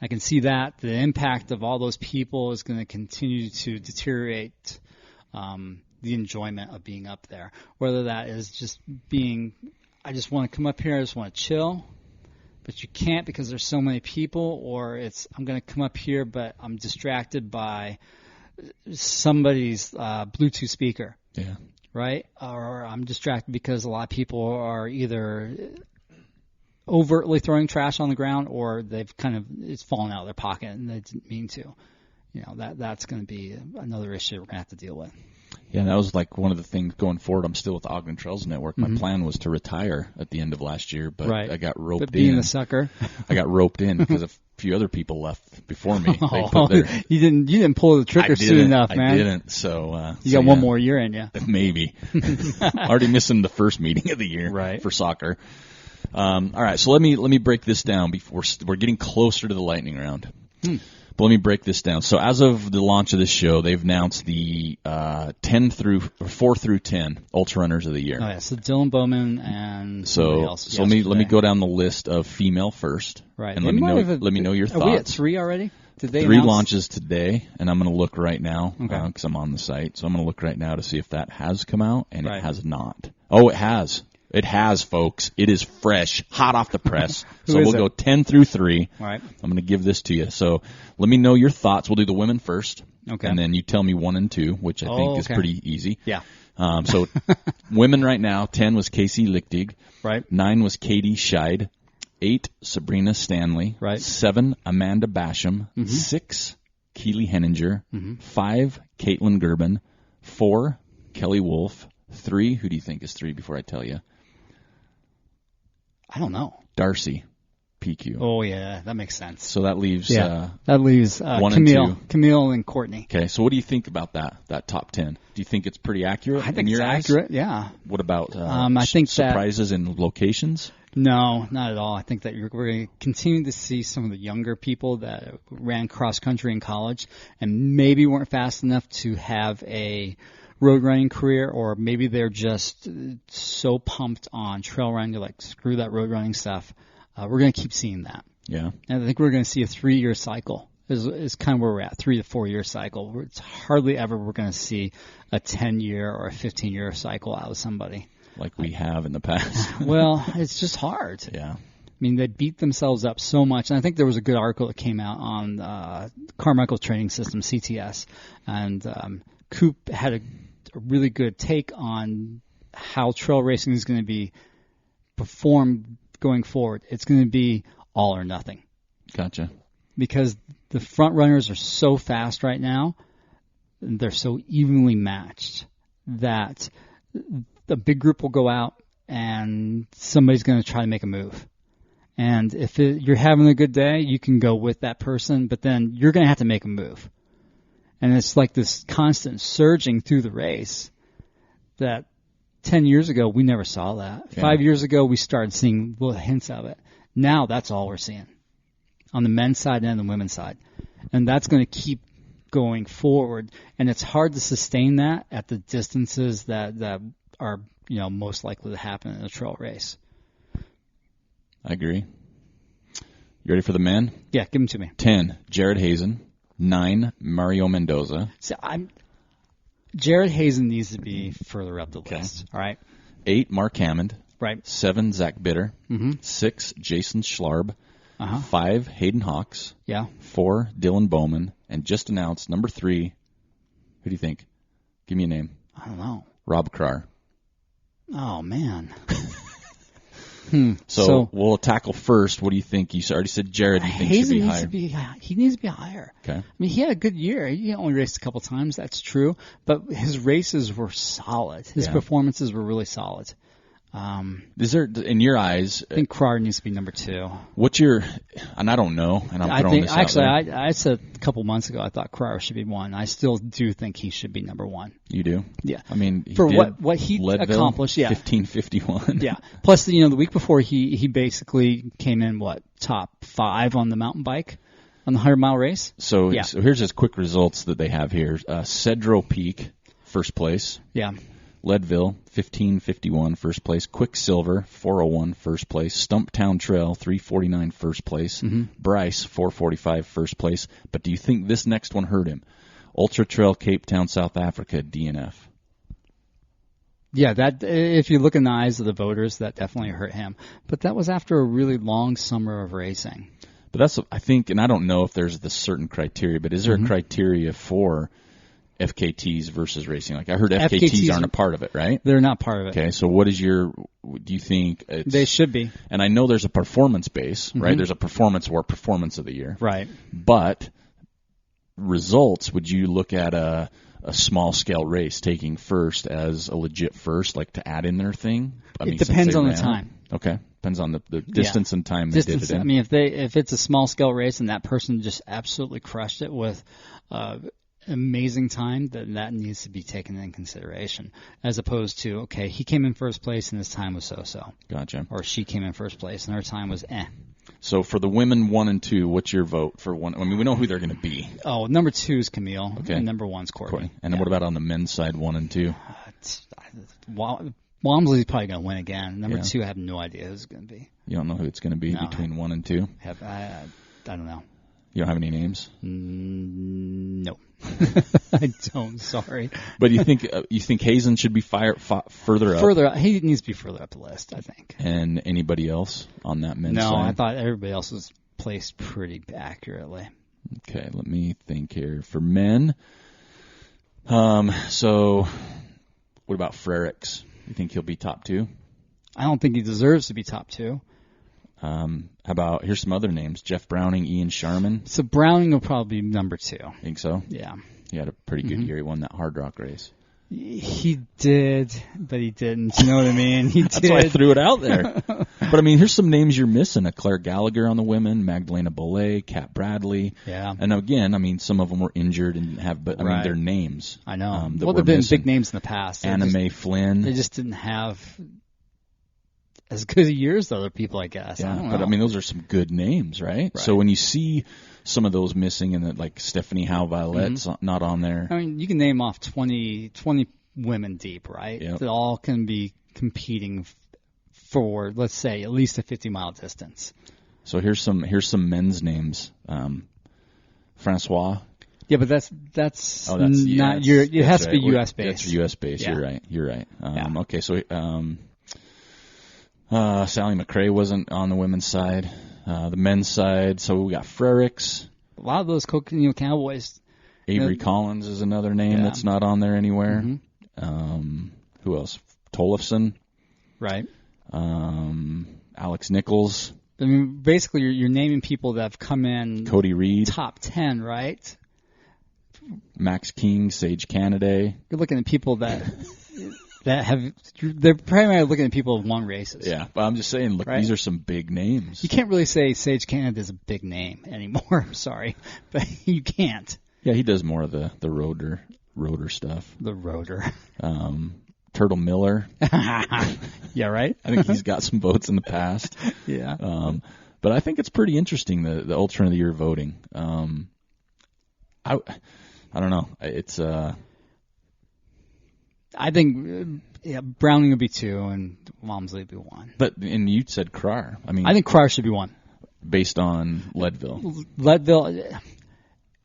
I can see that the impact of all those people is going to continue to deteriorate the enjoyment of being up there. Whether that is just being, I just want to come up here, I just want to chill, but you can't because there's so many people, or it's I'm going to come up here, but I'm distracted by somebody's Bluetooth speaker. Yeah. Right? Or I'm distracted because a lot of people are either overtly throwing trash on the ground, or they've it's fallen out of their pocket and they didn't mean to. That's going to be another issue we're going to have to deal with. Yeah, that was like one of the things going forward. I'm still with the Ogden Trails Network. My plan was to retire at the end of last year, but I got roped in. But being a sucker. I got roped in because a few other people left before me. They put their, you didn't pull the trigger soon enough, man. I didn't. So you got one more year in you. Maybe. Already missing the first meeting of the year for soccer. All right, so let me break this down before we're getting closer to the lightning round. But let me break this down. So as of the launch of this show, they've announced the 4 through 10 ultra runners of the year. Oh yeah, so Dylan Bowman and so let me go down the list of female first. Right. And let me know your thoughts. Are we at 3 already? Did they 3 announce? launches today, and I'm going to look right now because I'm on the site. So I'm going to look right now to see if that has come out, and it has not. Oh, it has. It has, folks. It is fresh, hot off the press. So we'll go 10 through 3. All right. I'm going to give this to you. So let me know your thoughts. We'll do the women first. Okay. And then you tell me 1 and 2, which I think is pretty easy. Yeah. So women right now, 10 was Casey Lichtig. Right. 9 was Katie Scheid. 8, Sabrina Stanley. Right. 7, Amanda Basham. 6, Keely Henninger. 5, Caitlin Gerben. 4, Kelly Wolf. 3, who do you think is 3 before I tell you? I don't know. Darcy, PQ. Oh, yeah, that makes sense. So that leaves Camille, and 2. Camille and Courtney. Okay, so what do you think about that top 10? Do you think it's pretty accurate? I think in your it's eyes? accurate. Yeah. What about I think surprises in locations? No, not at all. I think that we're going to continue to see some of the younger people that ran cross country in college and maybe weren't fast enough to have a road running career, or maybe they're just so pumped on trail running, they're like, screw that road running stuff. We're going to keep seeing that. Yeah. And I think we're going to see a 3-year cycle is kind of where we're at, 3 to 4 year cycle. It's hardly ever we're going to see a 10-year or a 15-year cycle out of somebody. Like we have in the past. Well, it's just hard. Yeah. I mean, they beat themselves up so much. And I think there was a good article that came out on Carmichael Training System, CTS. And Coop had a really good take on how trail racing is going to be performed going forward. It's going to be all or nothing. Gotcha. Because the front runners are so fast right now, they're so evenly matched that the big group will go out and somebody's going to try to make a move. And if you're having a good day, you can go with that person, but then you're going to have to make a move. And it's like this constant surging through the race that 10 years ago, we never saw that. Yeah. 5 years ago, we started seeing little hints of it. Now that's all we're seeing on the men's side and the women's side. And that's going to keep going forward. And it's hard to sustain that at the distances that are, most likely to happen in a trail race. I agree. You ready for the men? Yeah, give them to me. 10, Jared Hazen. 9, Mario Mendoza. So Jared Hazen needs to be further up the list. All right. 8, Mark Hammond. Right. 7, Zach Bitter. Mm-hmm. 6, Jason Schlarb. Uh-huh. 5, Hayden Hawks. Yeah. 4, Dylan Bowman. And just announced, number 3, who do you think? Give me a name. I don't know. Rob Krar. Oh, man. So we'll tackle first. What do you think? You already said Jared. You think Hazen should be higher? he needs to be higher. Okay. I mean, he had a good year. He only raced a couple times. That's true. But his races were solid. His performances were really solid. Is there, in your eyes, I think Krar needs to be number 2. What's your, and I don't know, and I'm throwing this out there. I said a couple months ago I thought Krar should be 1. I still do think he should be number 1. You do? Yeah. I mean, for what he Leadville, accomplished, 15:51. Yeah. Plus, the week before he basically came in top 5 on the mountain bike on the 100-mile race. So here's his quick results that they have here. Cedro Peak, first place. Yeah. Leadville, 1551, first place. Quicksilver, 401, first place. Stumptown Trail, 349, first place. Bryce, 445, first place. But do you think this next one hurt him? Ultra Trail, Cape Town, South Africa, DNF. Yeah, that if you look in the eyes of the voters, that definitely hurt him. But that was after a really long summer of racing. But that's, I think, and I don't know if there's this certain criteria, but is there a criteria for FKTs versus racing? Like I heard FKTs aren't a part of it, right? They're not part of it. Okay, so what is do you think it's... They should be. And I know there's a performance base, right? There's a performance of the year. Right. But results, would you look at a small-scale race taking first as a legit first, like to add in their thing? It depends on the time. Okay. Depends on the distance and time they did it in. I mean, if it's a small-scale race and that person just absolutely crushed it with amazing time, then that needs to be taken in consideration, as opposed to, okay, he came in first place and his time was so-so. Gotcha. Or she came in first place and her time was eh. So for the women 1 and 2, what's your vote for one? I mean, we know who they're going to be. Oh, number 2 is Camille, okay. And number 1's Courtney. And then what about on the men's side, 1 and 2? Walmsley's probably going to win again. Number 2, I have no idea who it's going to be. You don't know who it's going to be between 1 and 2? I don't know. You don't have any names? No. I don't. Sorry. But you think Hazen should be further up? Further up. He needs to be further up the list, I think. And anybody else on that men's side? No, I thought everybody else was placed pretty accurately. Okay, let me think here. For men, so what about Frericks? You think he'll be top 2? I don't think he deserves to be top 2. How about, here's some other names, Jeff Browning, Ian Sharman. So Browning will probably be number 2. Think so? Yeah. He had a pretty good year. He won that Hard Rock race. He did, but he didn't. You know what I mean? He did. That's why I threw it out there. But, I mean, here's some names you're missing. Claire Gallagher on the women, Magdalena Bollet, Kat Bradley. Yeah. And again, I mean, some of them were injured and I mean, they're names. I know. Well, they've been big names in the past. Anna Mae Flynn. They just didn't have as good a year as the other people, I guess. Yeah, I don't know. But I mean, those are some good names, right? So when you see some of those missing, and like Stephanie Howe Violette's not on there. I mean, you can name off 20 women deep, right? Yep. That all can be competing for, let's say, at least a 50-mile distance. So here's some men's names. Francois. Yeah, but that's not your. It has to be U.S. based. That's U.S. based. Yeah. You're right. Okay, so Sally McRae wasn't on the women's side. The men's side, so we got Frericks. A lot of those Coconino Cowboys. Avery Collins is another name that's not on there anywhere. Who else? Tollefson. Right. Alex Nichols. I mean, basically, you're naming people that have come in. Cody Reed. Top 10, right? Max King, Sage Canaday. You're looking at people that have. They're primarily looking at people who've won races. Yeah, but I'm just saying, look, these are some big names. You can't really say Sage Canaday is a big name anymore. I'm sorry, but you can't. Yeah, he does more of the rotor stuff. The rotor. Turtle Miller. Yeah, right? I think he's got some votes in the past. Yeah. But I think it's pretty interesting, the Ultra of the Year voting. I don't know. It's I think Browning would be 2 and Walmsley would be 1. And you said Krar. I mean, I think Krar should be 1. Based on Leadville.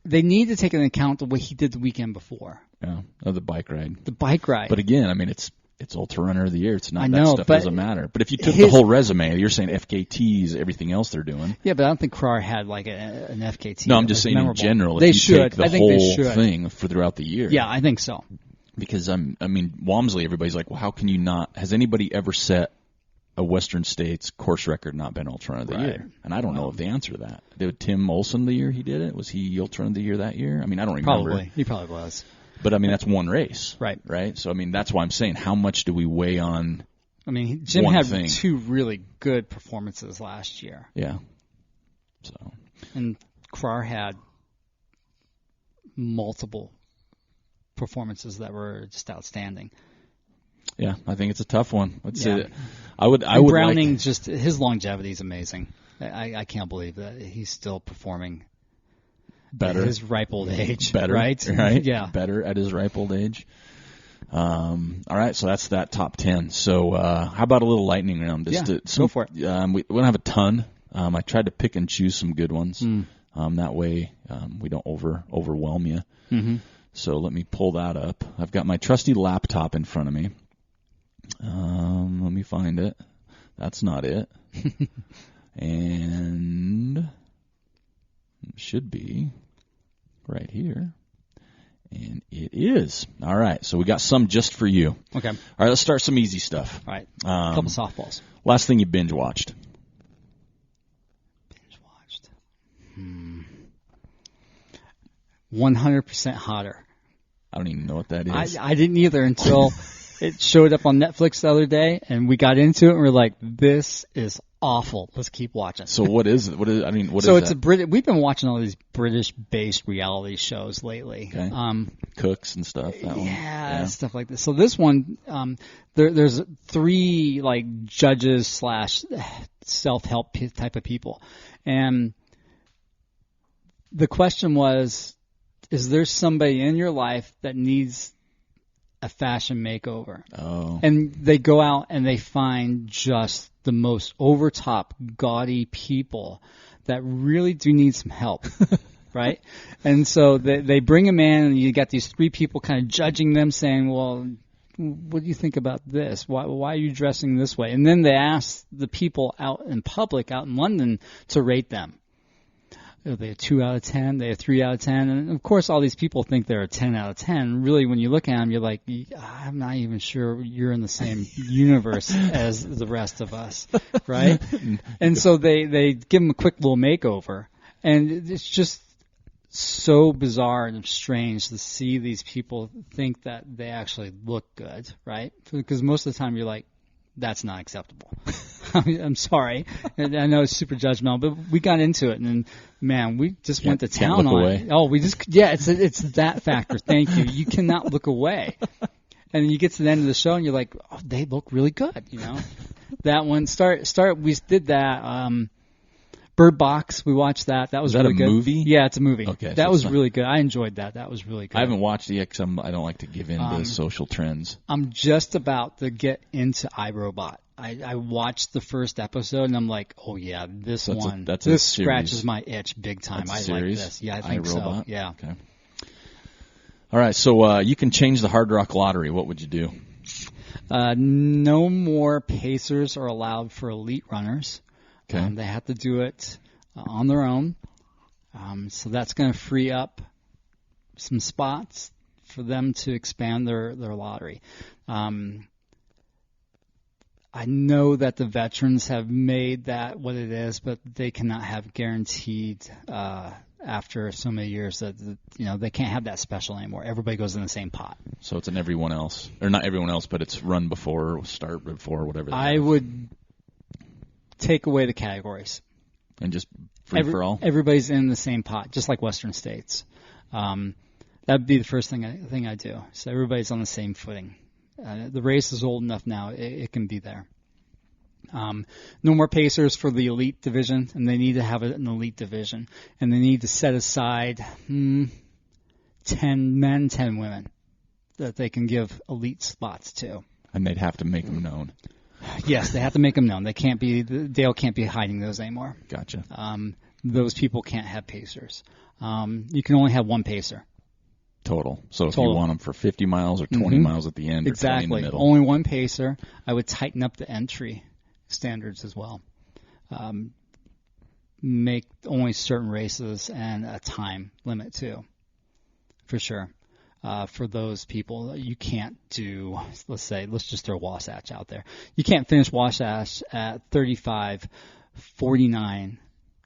They need to take into account the way he did the weekend before. Yeah, the bike ride. The bike ride. But again, I mean, it's Ultra Runner of the Year. It's not that stuff doesn't matter. But if you took the whole resume, you're saying FKTs, everything else they're doing. Yeah, but I don't think Krar had like an FKT. No, I'm just saying memorable. In general. They if you should. Take the whole thing throughout the year. Yeah, I think so. Because I mean, Walmsley, everybody's like, well, how can you not? Has anybody ever set a Western States course record not been Ultra Runner of the Year? And I don't know if the answer to that. Did Tim Olson the year he did it? Was he Ultra Runner of the Year that year? I mean, I don't remember. Probably. He probably was. But I mean, that's one race. Right. So I mean, that's why I'm saying, how much do we weigh on? I mean, Jim had 2 really good performances last year. Yeah. So. And Krar had multiple performances that were just outstanding. Yeah, I think it's a tough one. Let's say that. Browning, just his longevity is amazing. I can't believe that he's still performing better at his ripe old age. Better, right? Right? Yeah. Better at his ripe old age. All right, so that's that top 10. So how about a little lightning round? Go for it. We don't have a ton. I tried to pick and choose some good ones. That way we don't overwhelm you. Mm-hmm. So let me pull that up. I've got my trusty laptop in front of me. Let me find it. That's not it. And it should be right here. And it is. All right, so we got some just for you. Okay. All right, let's start some easy stuff. All right. A couple softballs. Last thing you binge watched. 100% Hotter. I don't even know what that is. I didn't either until it showed up on Netflix the other day, and we got into it, and we're like, this is awful. Let's keep watching. So what is it? What is it's we've been watching all these British-based reality shows lately. Okay. Cooks and stuff. That one. Yeah, stuff like this. So this one, there's 3 like judges / self-help type of people, and the question was, is there somebody in your life that needs a fashion makeover? Oh. And they go out and they find just the most over-top, gaudy people that really do need some help, right? And so they bring them in, and you got these 3 people kind of judging them, saying, well, what do you think about this? Why are you dressing this way? And then they ask the people out in public, out in London, to rate them. Are they a 2 out of 10? They a 3 out of 10? And of course, all these people think they're a 10 out of 10. Really, when you look at them, you're like, I'm not even sure you're in the same universe as the rest of us, right? And so they give them a quick little makeover, and it's just so bizarre and strange to see these people think that they actually look good, right? Because most of the time, you're like, that's not acceptable. I'm sorry. And I know it's super judgmental, but we got into it, and man, we just went to town on it. Oh, it's that factor. Thank you. You cannot look away. And then you get to the end of the show, and you're like, oh, they look really good, you know? That one, we did that, Bird Box, we watched that. That was really good. Is that a movie? Yeah, it's a movie. Okay. That was really good. I enjoyed that. That was really good. I haven't watched it yet because I don't like to give in to social trends. I'm just about to get into iRobot. I watched the first episode, and I'm like, oh, yeah, this scratches my itch big time. That's I like this. Yeah, I think iRobot? So. Yeah. Okay. All right, so you can change the Hard Rock Lottery. What would you do? No more pacers are allowed for elite runners. Okay. They have to do it on their own. So that's going to free up some spots for them to expand their lottery. I know that the veterans have made that what it is, but they cannot have guaranteed after so many years that they can't have that special anymore. Everybody goes in the same pot. So it's an everyone else, or not everyone else, but it's run before, start before, whatever. I would take away the categories and just free for all. Everybody's in the same pot, just like Western states. That'd be the first thing I do. So everybody's on the same footing. The race is old enough now; it can be there. No more pacers for the elite division, and they need to have an elite division, and they need to set aside 10 men, 10 women that they can give elite spots to. And they'd have to make them known. Yes, they have to make them known. Dale can't be hiding those anymore. Gotcha. Those people can't have pacers. You can only have one pacer. Total. So if you want them for 50 miles or 20 miles at the end, exactly. Or 20 in the middle. Only one pacer. I would tighten up the entry standards as well. Make only certain races and a time limit too, for sure. For those people, you can't do, let's just throw Wasatch out there. You can't finish Wasatch at 35:49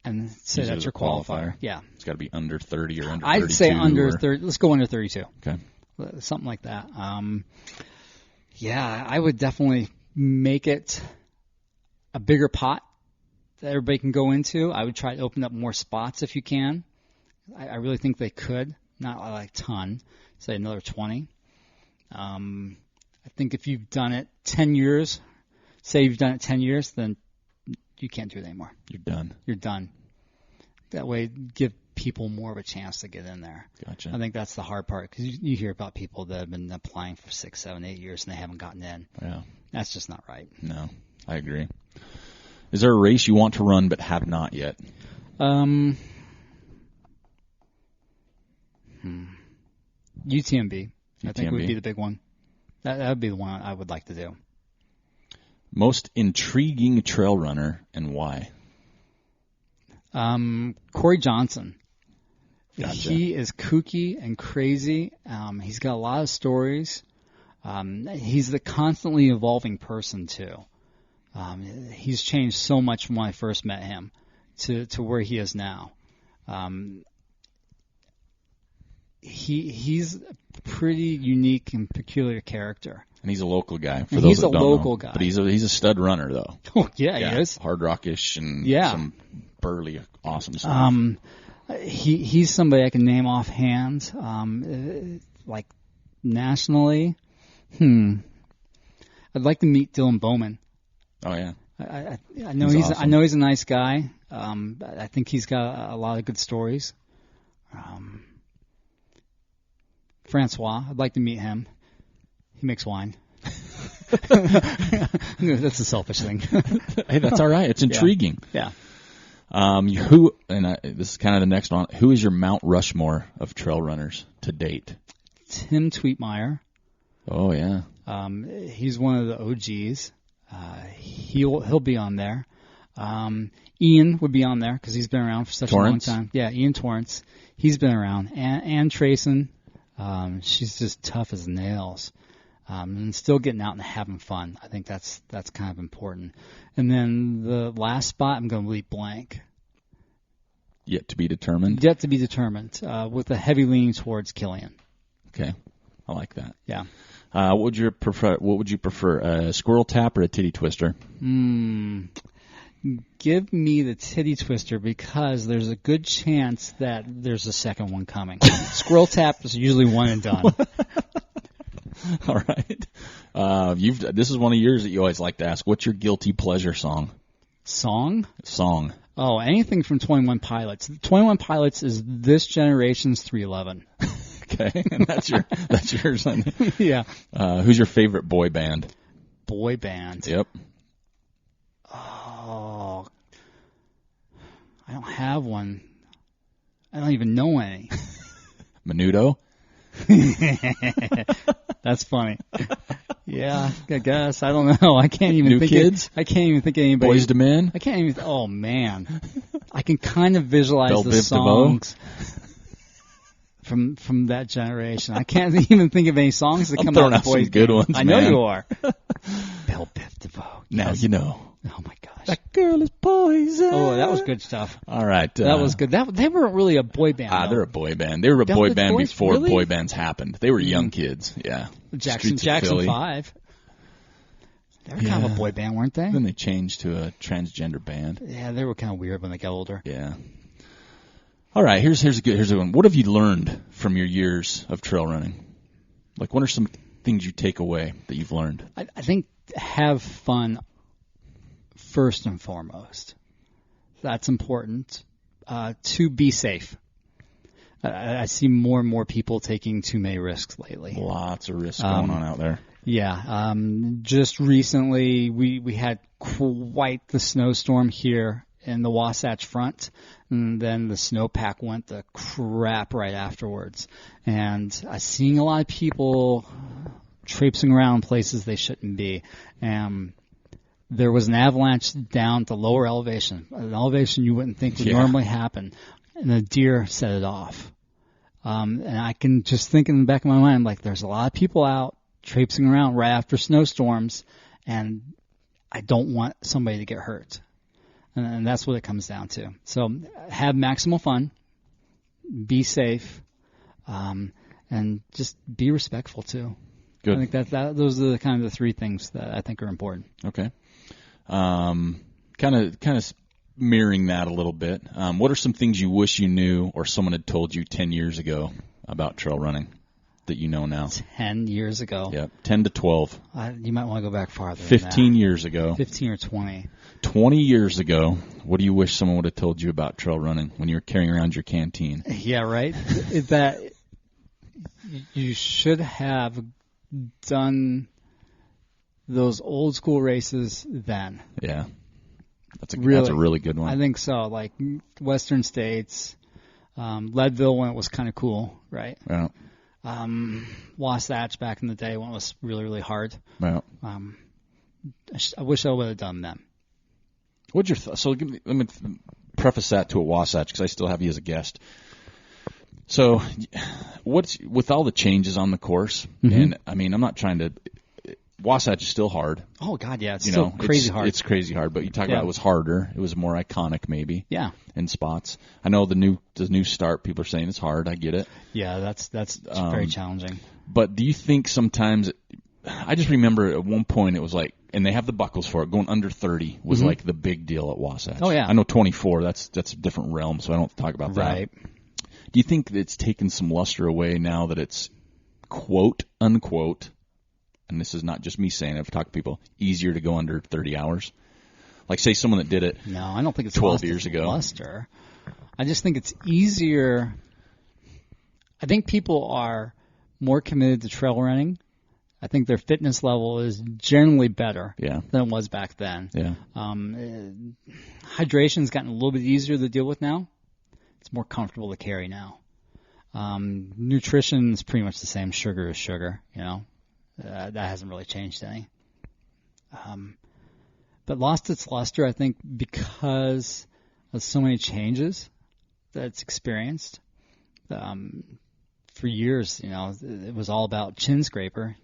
and say that's your qualifier. Yeah. It's got to be under 30 or under 32. I'd say under 30. Let's go under 32. Okay. Something like that. Yeah, I would definitely make it a bigger pot that everybody can go into. I would try to open up more spots if you can. I really think they could. Not like a ton. Say another 20. I think if you've done it 10 years, then you can't do it anymore. You're done. That way, give people more of a chance to get in there. Gotcha. I think that's the hard part, because you hear about people that have been applying for 6, 7, 8 years and they haven't gotten in. Yeah. That's just not right. No, I agree. Is there a race you want to run but have not yet? UTMB. I think would be the big one. That would be the one I would like to do. Most intriguing trail runner and why? Corey Johnson. Gotcha. He is kooky and crazy. He's got a lot of stories. He's the constantly evolving person too. He's changed so much from when I first met him to where he is now. He's a pretty unique and peculiar character. And he's a local guy. For And those he's that a don't local know. guy. But he's a stud runner though. Oh yeah, he is. Hard rockish and some burly, awesome stuff. He's somebody I can name offhand. Like nationally, I'd like to meet Dylan Bowman. Oh yeah. I know he's awesome. I know he's a nice guy. I think he's got a lot of good stories. Francois, I'd like to meet him. He makes wine. That's a selfish thing. Hey, that's all right. It's intriguing. Yeah. This is kind of the next one. Who is your Mount Rushmore of trail runners to date? Tim Tweetmeyer. Oh yeah. He's one of the OGs. He'll be on there. Ian would be on there because he's been around for such Torrance? a long time. Yeah, Ian Torrance. He's been around. Ann Trayson. She's just tough as nails. And still getting out and having fun. I think that's kind of important. And then the last spot, I'm going to leave blank. Yet to be determined. Yet to be determined, with a heavy leaning towards Killian. Okay, I like that. Yeah. What would you prefer, a squirrel tap or a titty twister? Give me the titty twister because there's a good chance that there's a second one coming. Squirrel tap is usually one and done. All right. This is one of yours that you always like to ask. What's your guilty pleasure song? Song? Song. Oh, anything from 21 Pilots. 21 Pilots is this generation's 311. Okay, and that's yours. Yeah. Who's your favorite boy band? Boy band. Yep. Oh, I don't have one. I don't even know any. Menudo. That's funny. Yeah, I guess. I don't know. I can't even New think Kids? I can't even think of anybody. Boys to Men. I can't even. Oh man, I can kind of visualize Belle the Biv songs from that generation. I can't even think of any songs that I'm come throwing out out of Boys some good Band. ones, I know man. you are. Belle Biv DeVoe. Now Yes. you know. Oh my gosh. That girl is poison. Oh, that was good stuff. All right. That was good. They weren't really a boy band. though. They're a boy band. They were a Belle boy Biv band Boys? before Really? boy bands happened. They were young kids. Yeah. Streets of Jackson Philly. 5. They were kind of a boy band, weren't they? Then they changed to a transgender band. Yeah, they were kind of weird when they got older. Yeah. All right. Here's a good one. What have you learned from your years of trail running? Like, what are some things you take away that you've learned? I think have fun first and foremost. That's important. To be safe. I see more and more people taking too many risks lately. Lots of risks going on out there. Yeah. Just recently, we had quite the snowstorm here in the Wasatch Front, and then the snowpack went to crap right afterwards. And I'm seeing a lot of people traipsing around places they shouldn't be. There was an avalanche down to lower elevation, an elevation you wouldn't think would normally happen, and a deer set it off. And I can just think in the back of my mind, like, there's a lot of people out traipsing around right after snowstorms, and I don't want somebody to get hurt. And that's what it comes down to. So have maximal fun, be safe, and just be respectful too. Good. I think those are the kind of the three things that I think are important. Okay. Kind of mirroring that a little bit. What are some things you wish you knew or someone had told you 10 years ago about trail running? that you know now? 10 years ago. Yep, 10 to 12. You might want to go back farther. 15 years ago. 15 or 20. 20 years ago. What do you wish someone would have told you about trail running when you were carrying around your canteen? Yeah, right. That you should have done those old school races then. Yeah. That's a really good one. I think so. Like Western States, Leadville when it was kind of cool, right? Yeah. Wasatch back in the day when it was really, really hard. Yeah. I wish I would have done them. What's your let me preface that to a Wasatch because I still have you as a guest. So, with all the changes on the course, and I mean, I'm not trying to. Wasatch is still hard. Oh God, yeah, it's still crazy hard. It's crazy hard, but you talk about it was harder. It was more iconic, maybe. Yeah. In spots, I know the new start. People are saying it's hard. I get it. Yeah, that's very challenging. But do you think sometimes? I just remember at one point it was like, and they have the buckles for it. Going under 30 was like the big deal at Wasatch. Oh yeah. I know 24. That's a different realm, so I don't talk about that. Right. Do you think that it's taken some luster away now that it's quote unquote? And this is not just me saying it, I've talked to people, easier to go under 30 hours? Like, say someone that did it No, I don't think it's 12 years ago. Luster. I just think it's easier. I think people are more committed to trail running. I think their fitness level is generally better than it was back then. Yeah. Hydration's gotten a little bit easier to deal with now. It's more comfortable to carry now. Nutrition is pretty much the same. Sugar is sugar, you know. That hasn't really changed any. But lost its luster, I think, because of so many changes that it's experienced. For years, you know, it was all about chin scraper.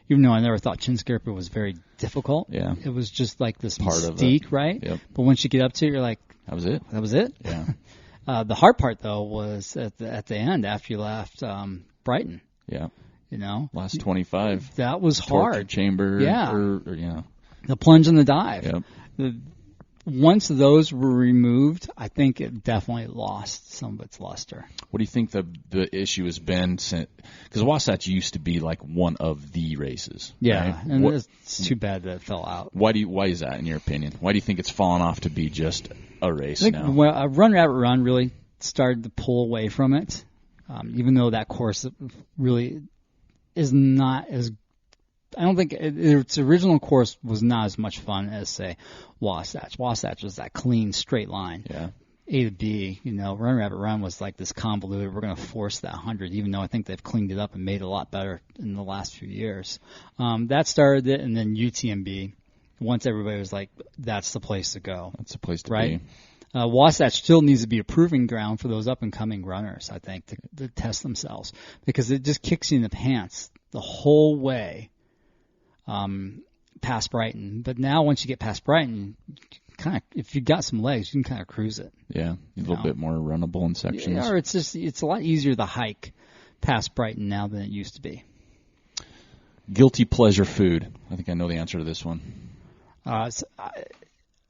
Even though I never thought chin scraper was very difficult. Yeah. It was just like this part mystique, of it. right? Yep. But once you get up to it, you're like, that was it? That was it? Yeah. The hard part, though, was at the end after you left Brighton. Yeah. You know? Last 25. That was hard. Torture chamber. Yeah. Or, yeah. The plunge and the dive. Yep. Once those were removed, I think it definitely lost some of its luster. What do you think the issue has been since? Because Wasatch used to be like one of the races. Yeah, right? and it's too bad that it fell out. Why is that, in your opinion? Why do you think it's fallen off to be just a race now? Well, Run Rabbit Run really started to pull away from it, even though that course really is not as. I don't think its original course was not as much fun as, say, Wasatch. Wasatch was that clean, straight line. Yeah. A to B, you know, Run Rabbit Run was like this convoluted, we're going to force that 100, even though I think they've cleaned it up and made it a lot better in the last few years. That started it, and then UTMB, once everybody was like, that's the place to go. That's the place to be. be. Wasatch still needs to be a proving ground for those up-and-coming runners, I think, to test themselves, because it just kicks you in the pants the whole way past Brighton. But now once you get past Brighton, if you got some legs, you can kind of cruise it. Yeah, a little bit more runnable in sections. Yeah, or it's a lot easier to hike past Brighton now than it used to be. Guilty pleasure food. I think I know the answer to this one.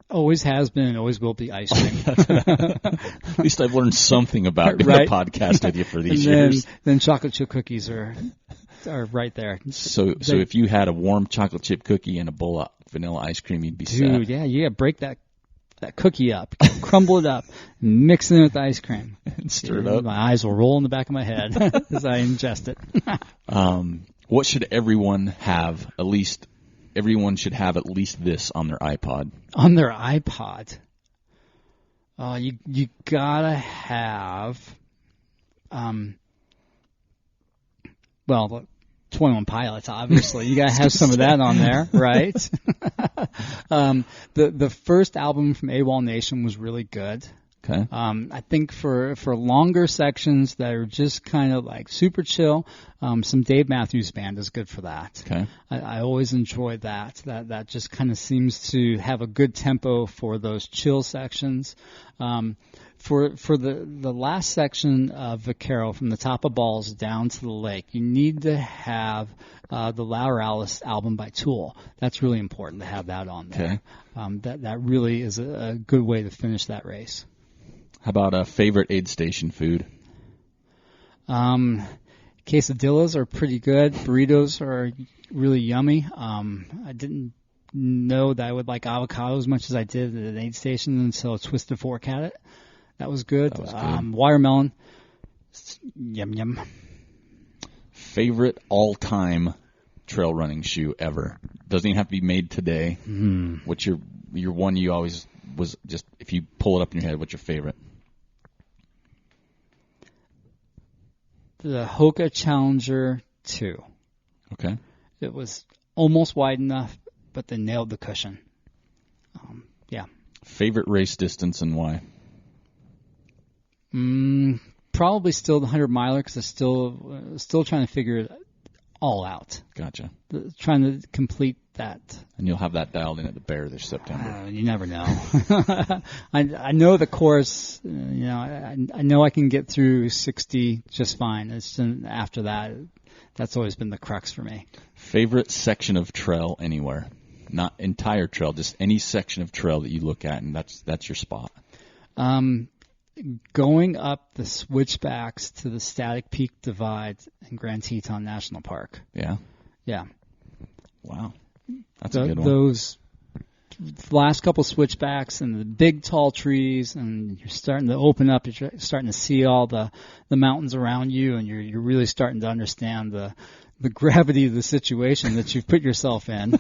Always has been and always will be ice cream. At least I've learned something about doing a podcast with you for these years. Then chocolate chip cookies are right there. So if you had a warm chocolate chip cookie and a bowl of vanilla ice cream, you'd be set. Dude, yeah, you got to break that cookie up, crumble it up, mix it in with the ice cream. And stir it up. My eyes will roll in the back of my head as I ingest it. What should everyone have at least... Everyone should have at least this on their iPod. On their iPod? You gotta have... Well, 21 Pilots, obviously. You gotta have some of that on there, right? The first album from AWOL Nation was really good. Okay. I think for longer sections that are just kind of like super chill, some Dave Matthews Band is good for that. Okay. I always enjoy that. That just kind of seems to have a good tempo for those chill sections. For the last section of Vaquero, from the top of Balls down to the lake, you need to have the Laura Alice album by Tool. That's really important to have that on there. Okay. That really is a good way to finish that race. How about a favorite aid station food? Gotta Quesadillas are pretty good. Burritos are really yummy. I didn't know that I would like avocado as much as I did at an aid station until a Twisted Fork had it. That was good. Watermelon. Yum, yum. Favorite all-time trail running shoe ever? Doesn't even have to be made today. What's your one you always was just, if you pull it up in your head, what's your favorite? The Hoka Challenger 2. Okay. It was almost wide enough, but they nailed the cushion. Yeah. Favorite race distance and why? Probably still the 100-miler because I'm still trying to figure it all out. Gotcha. Trying to complete that. And you'll have that dialed in at the Bear this September. You never know. I know the course. I know I can get through 60 just fine. It's after that, that's always been the crux for me. Favorite section of trail anywhere? Not entire trail, just any section of trail that you look at, and that's your spot. Going up the switchbacks to the Static Peak Divide in Grand Teton National Park. Yeah? Yeah. Wow. That's a good one. Those last couple switchbacks and the big tall trees, and you're starting to open up, you're starting to see all the mountains around you, and you're really starting to understand the gravity of the situation that you've put yourself in.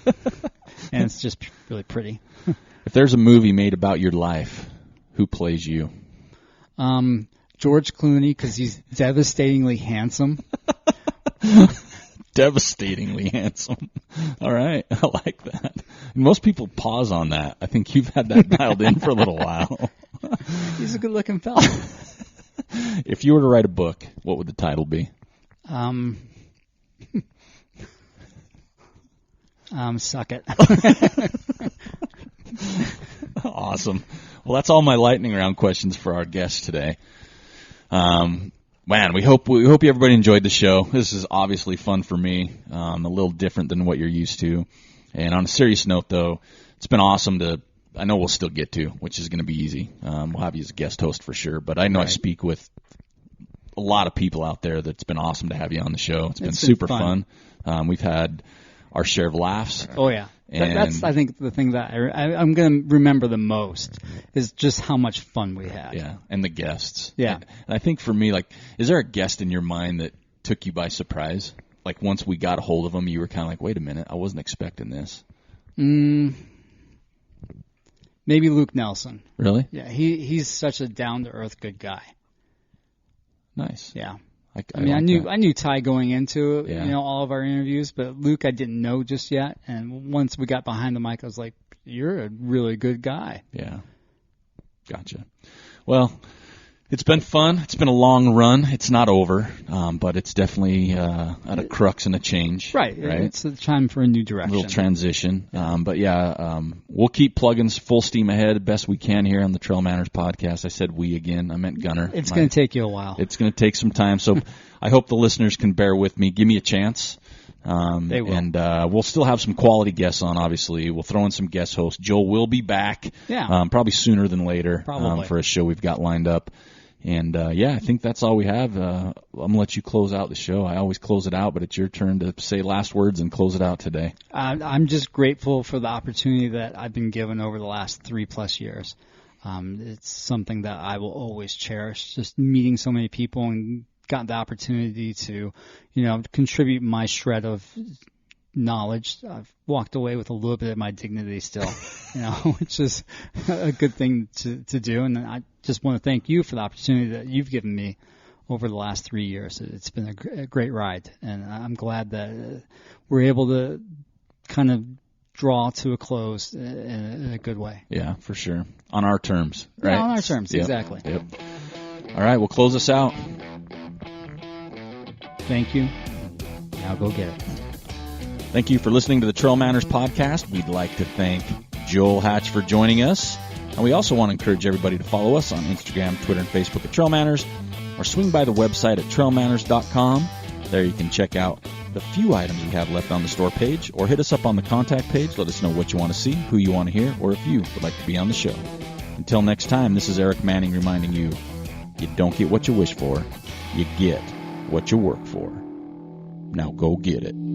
And it's just really pretty. If there's a movie made about your life, who plays you? George Clooney, because he's devastatingly handsome. Devastatingly handsome. All right. I like that. Most people pause on that. I think you've had that dialed in for a little while. He's a good-looking fella. If you were to write a book, what would the title be? Suck it. Awesome. Well, that's all my lightning round questions for our guests today. Man, we hope everybody enjoyed the show. This is obviously fun for me, a little different than what you're used to. And on a serious note, though, it's been awesome I know we'll still get to, which is going to be easy. We'll have you as a guest host for sure. But I know I speak with a lot of people out there that's been awesome to have you on the show. It's been super fun. We've had our share of laughs. Oh, yeah. That's, I think, the thing that I'm going to remember the most is just how much fun we had. Yeah, and the guests. Yeah. And I think for me, is there a guest in your mind that took you by surprise? Like, once we got a hold of them, you were kind of like, wait a minute, I wasn't expecting this. Maybe Luke Nelson. Really? Yeah, he's such a down-to-earth good guy. Nice. Yeah. I knew Ty going into Yeah. all of our interviews, but Luke I didn't know just yet. And once we got behind the mic, I was like, "You're a really good guy." Yeah, gotcha. Well, it's been fun. It's been a long run. It's not over, but it's definitely at a crux and a change. Right. It's a time for a new direction. A little transition. But yeah, we'll keep plugging full steam ahead best we can here on the TrailManners podcast. I said we again. I meant Gunner. It's going to take you a while. It's going to take some time. So I hope the listeners can bear with me. Give me a chance. They will. And we'll still have some quality guests on, obviously. We'll throw in some guest hosts. Joel will be back. Yeah. Probably sooner than later. Probably. For a show we've got lined up. And, yeah, I think that's all we have. I'm going to let you close out the show. I always close it out, but it's your turn to say last words and close it out today. I'm just grateful for the opportunity that I've been given over the last 3+ years. It's something that I will always cherish, just meeting so many people and got the opportunity to, contribute my shred of knowledge. I've walked away with a little bit of my dignity still, which is a good thing to do. And I just want to thank you for the opportunity that you've given me over the last 3 years. It's been a great ride, and I'm glad that we're able to kind of draw to a close in a good way. Yeah, for sure. On our terms, right? Yeah, on our terms, Yep. exactly. Yep. All right, we'll close us out. Thank you. Now go get it. Thank you for listening to the TrailManners podcast. We'd like to thank Joel Hatch for joining us. And we also want to encourage everybody to follow us on Instagram, Twitter, and Facebook at TrailManners, or swing by the website at trailmanners.com. There you can check out the few items we have left on the store page, or hit us up on the contact page. Let us know what you want to see, who you want to hear, or if you would like to be on the show. Until next time, this is Eric Manning reminding you, you don't get what you wish for, you get what you work for. Now go get it.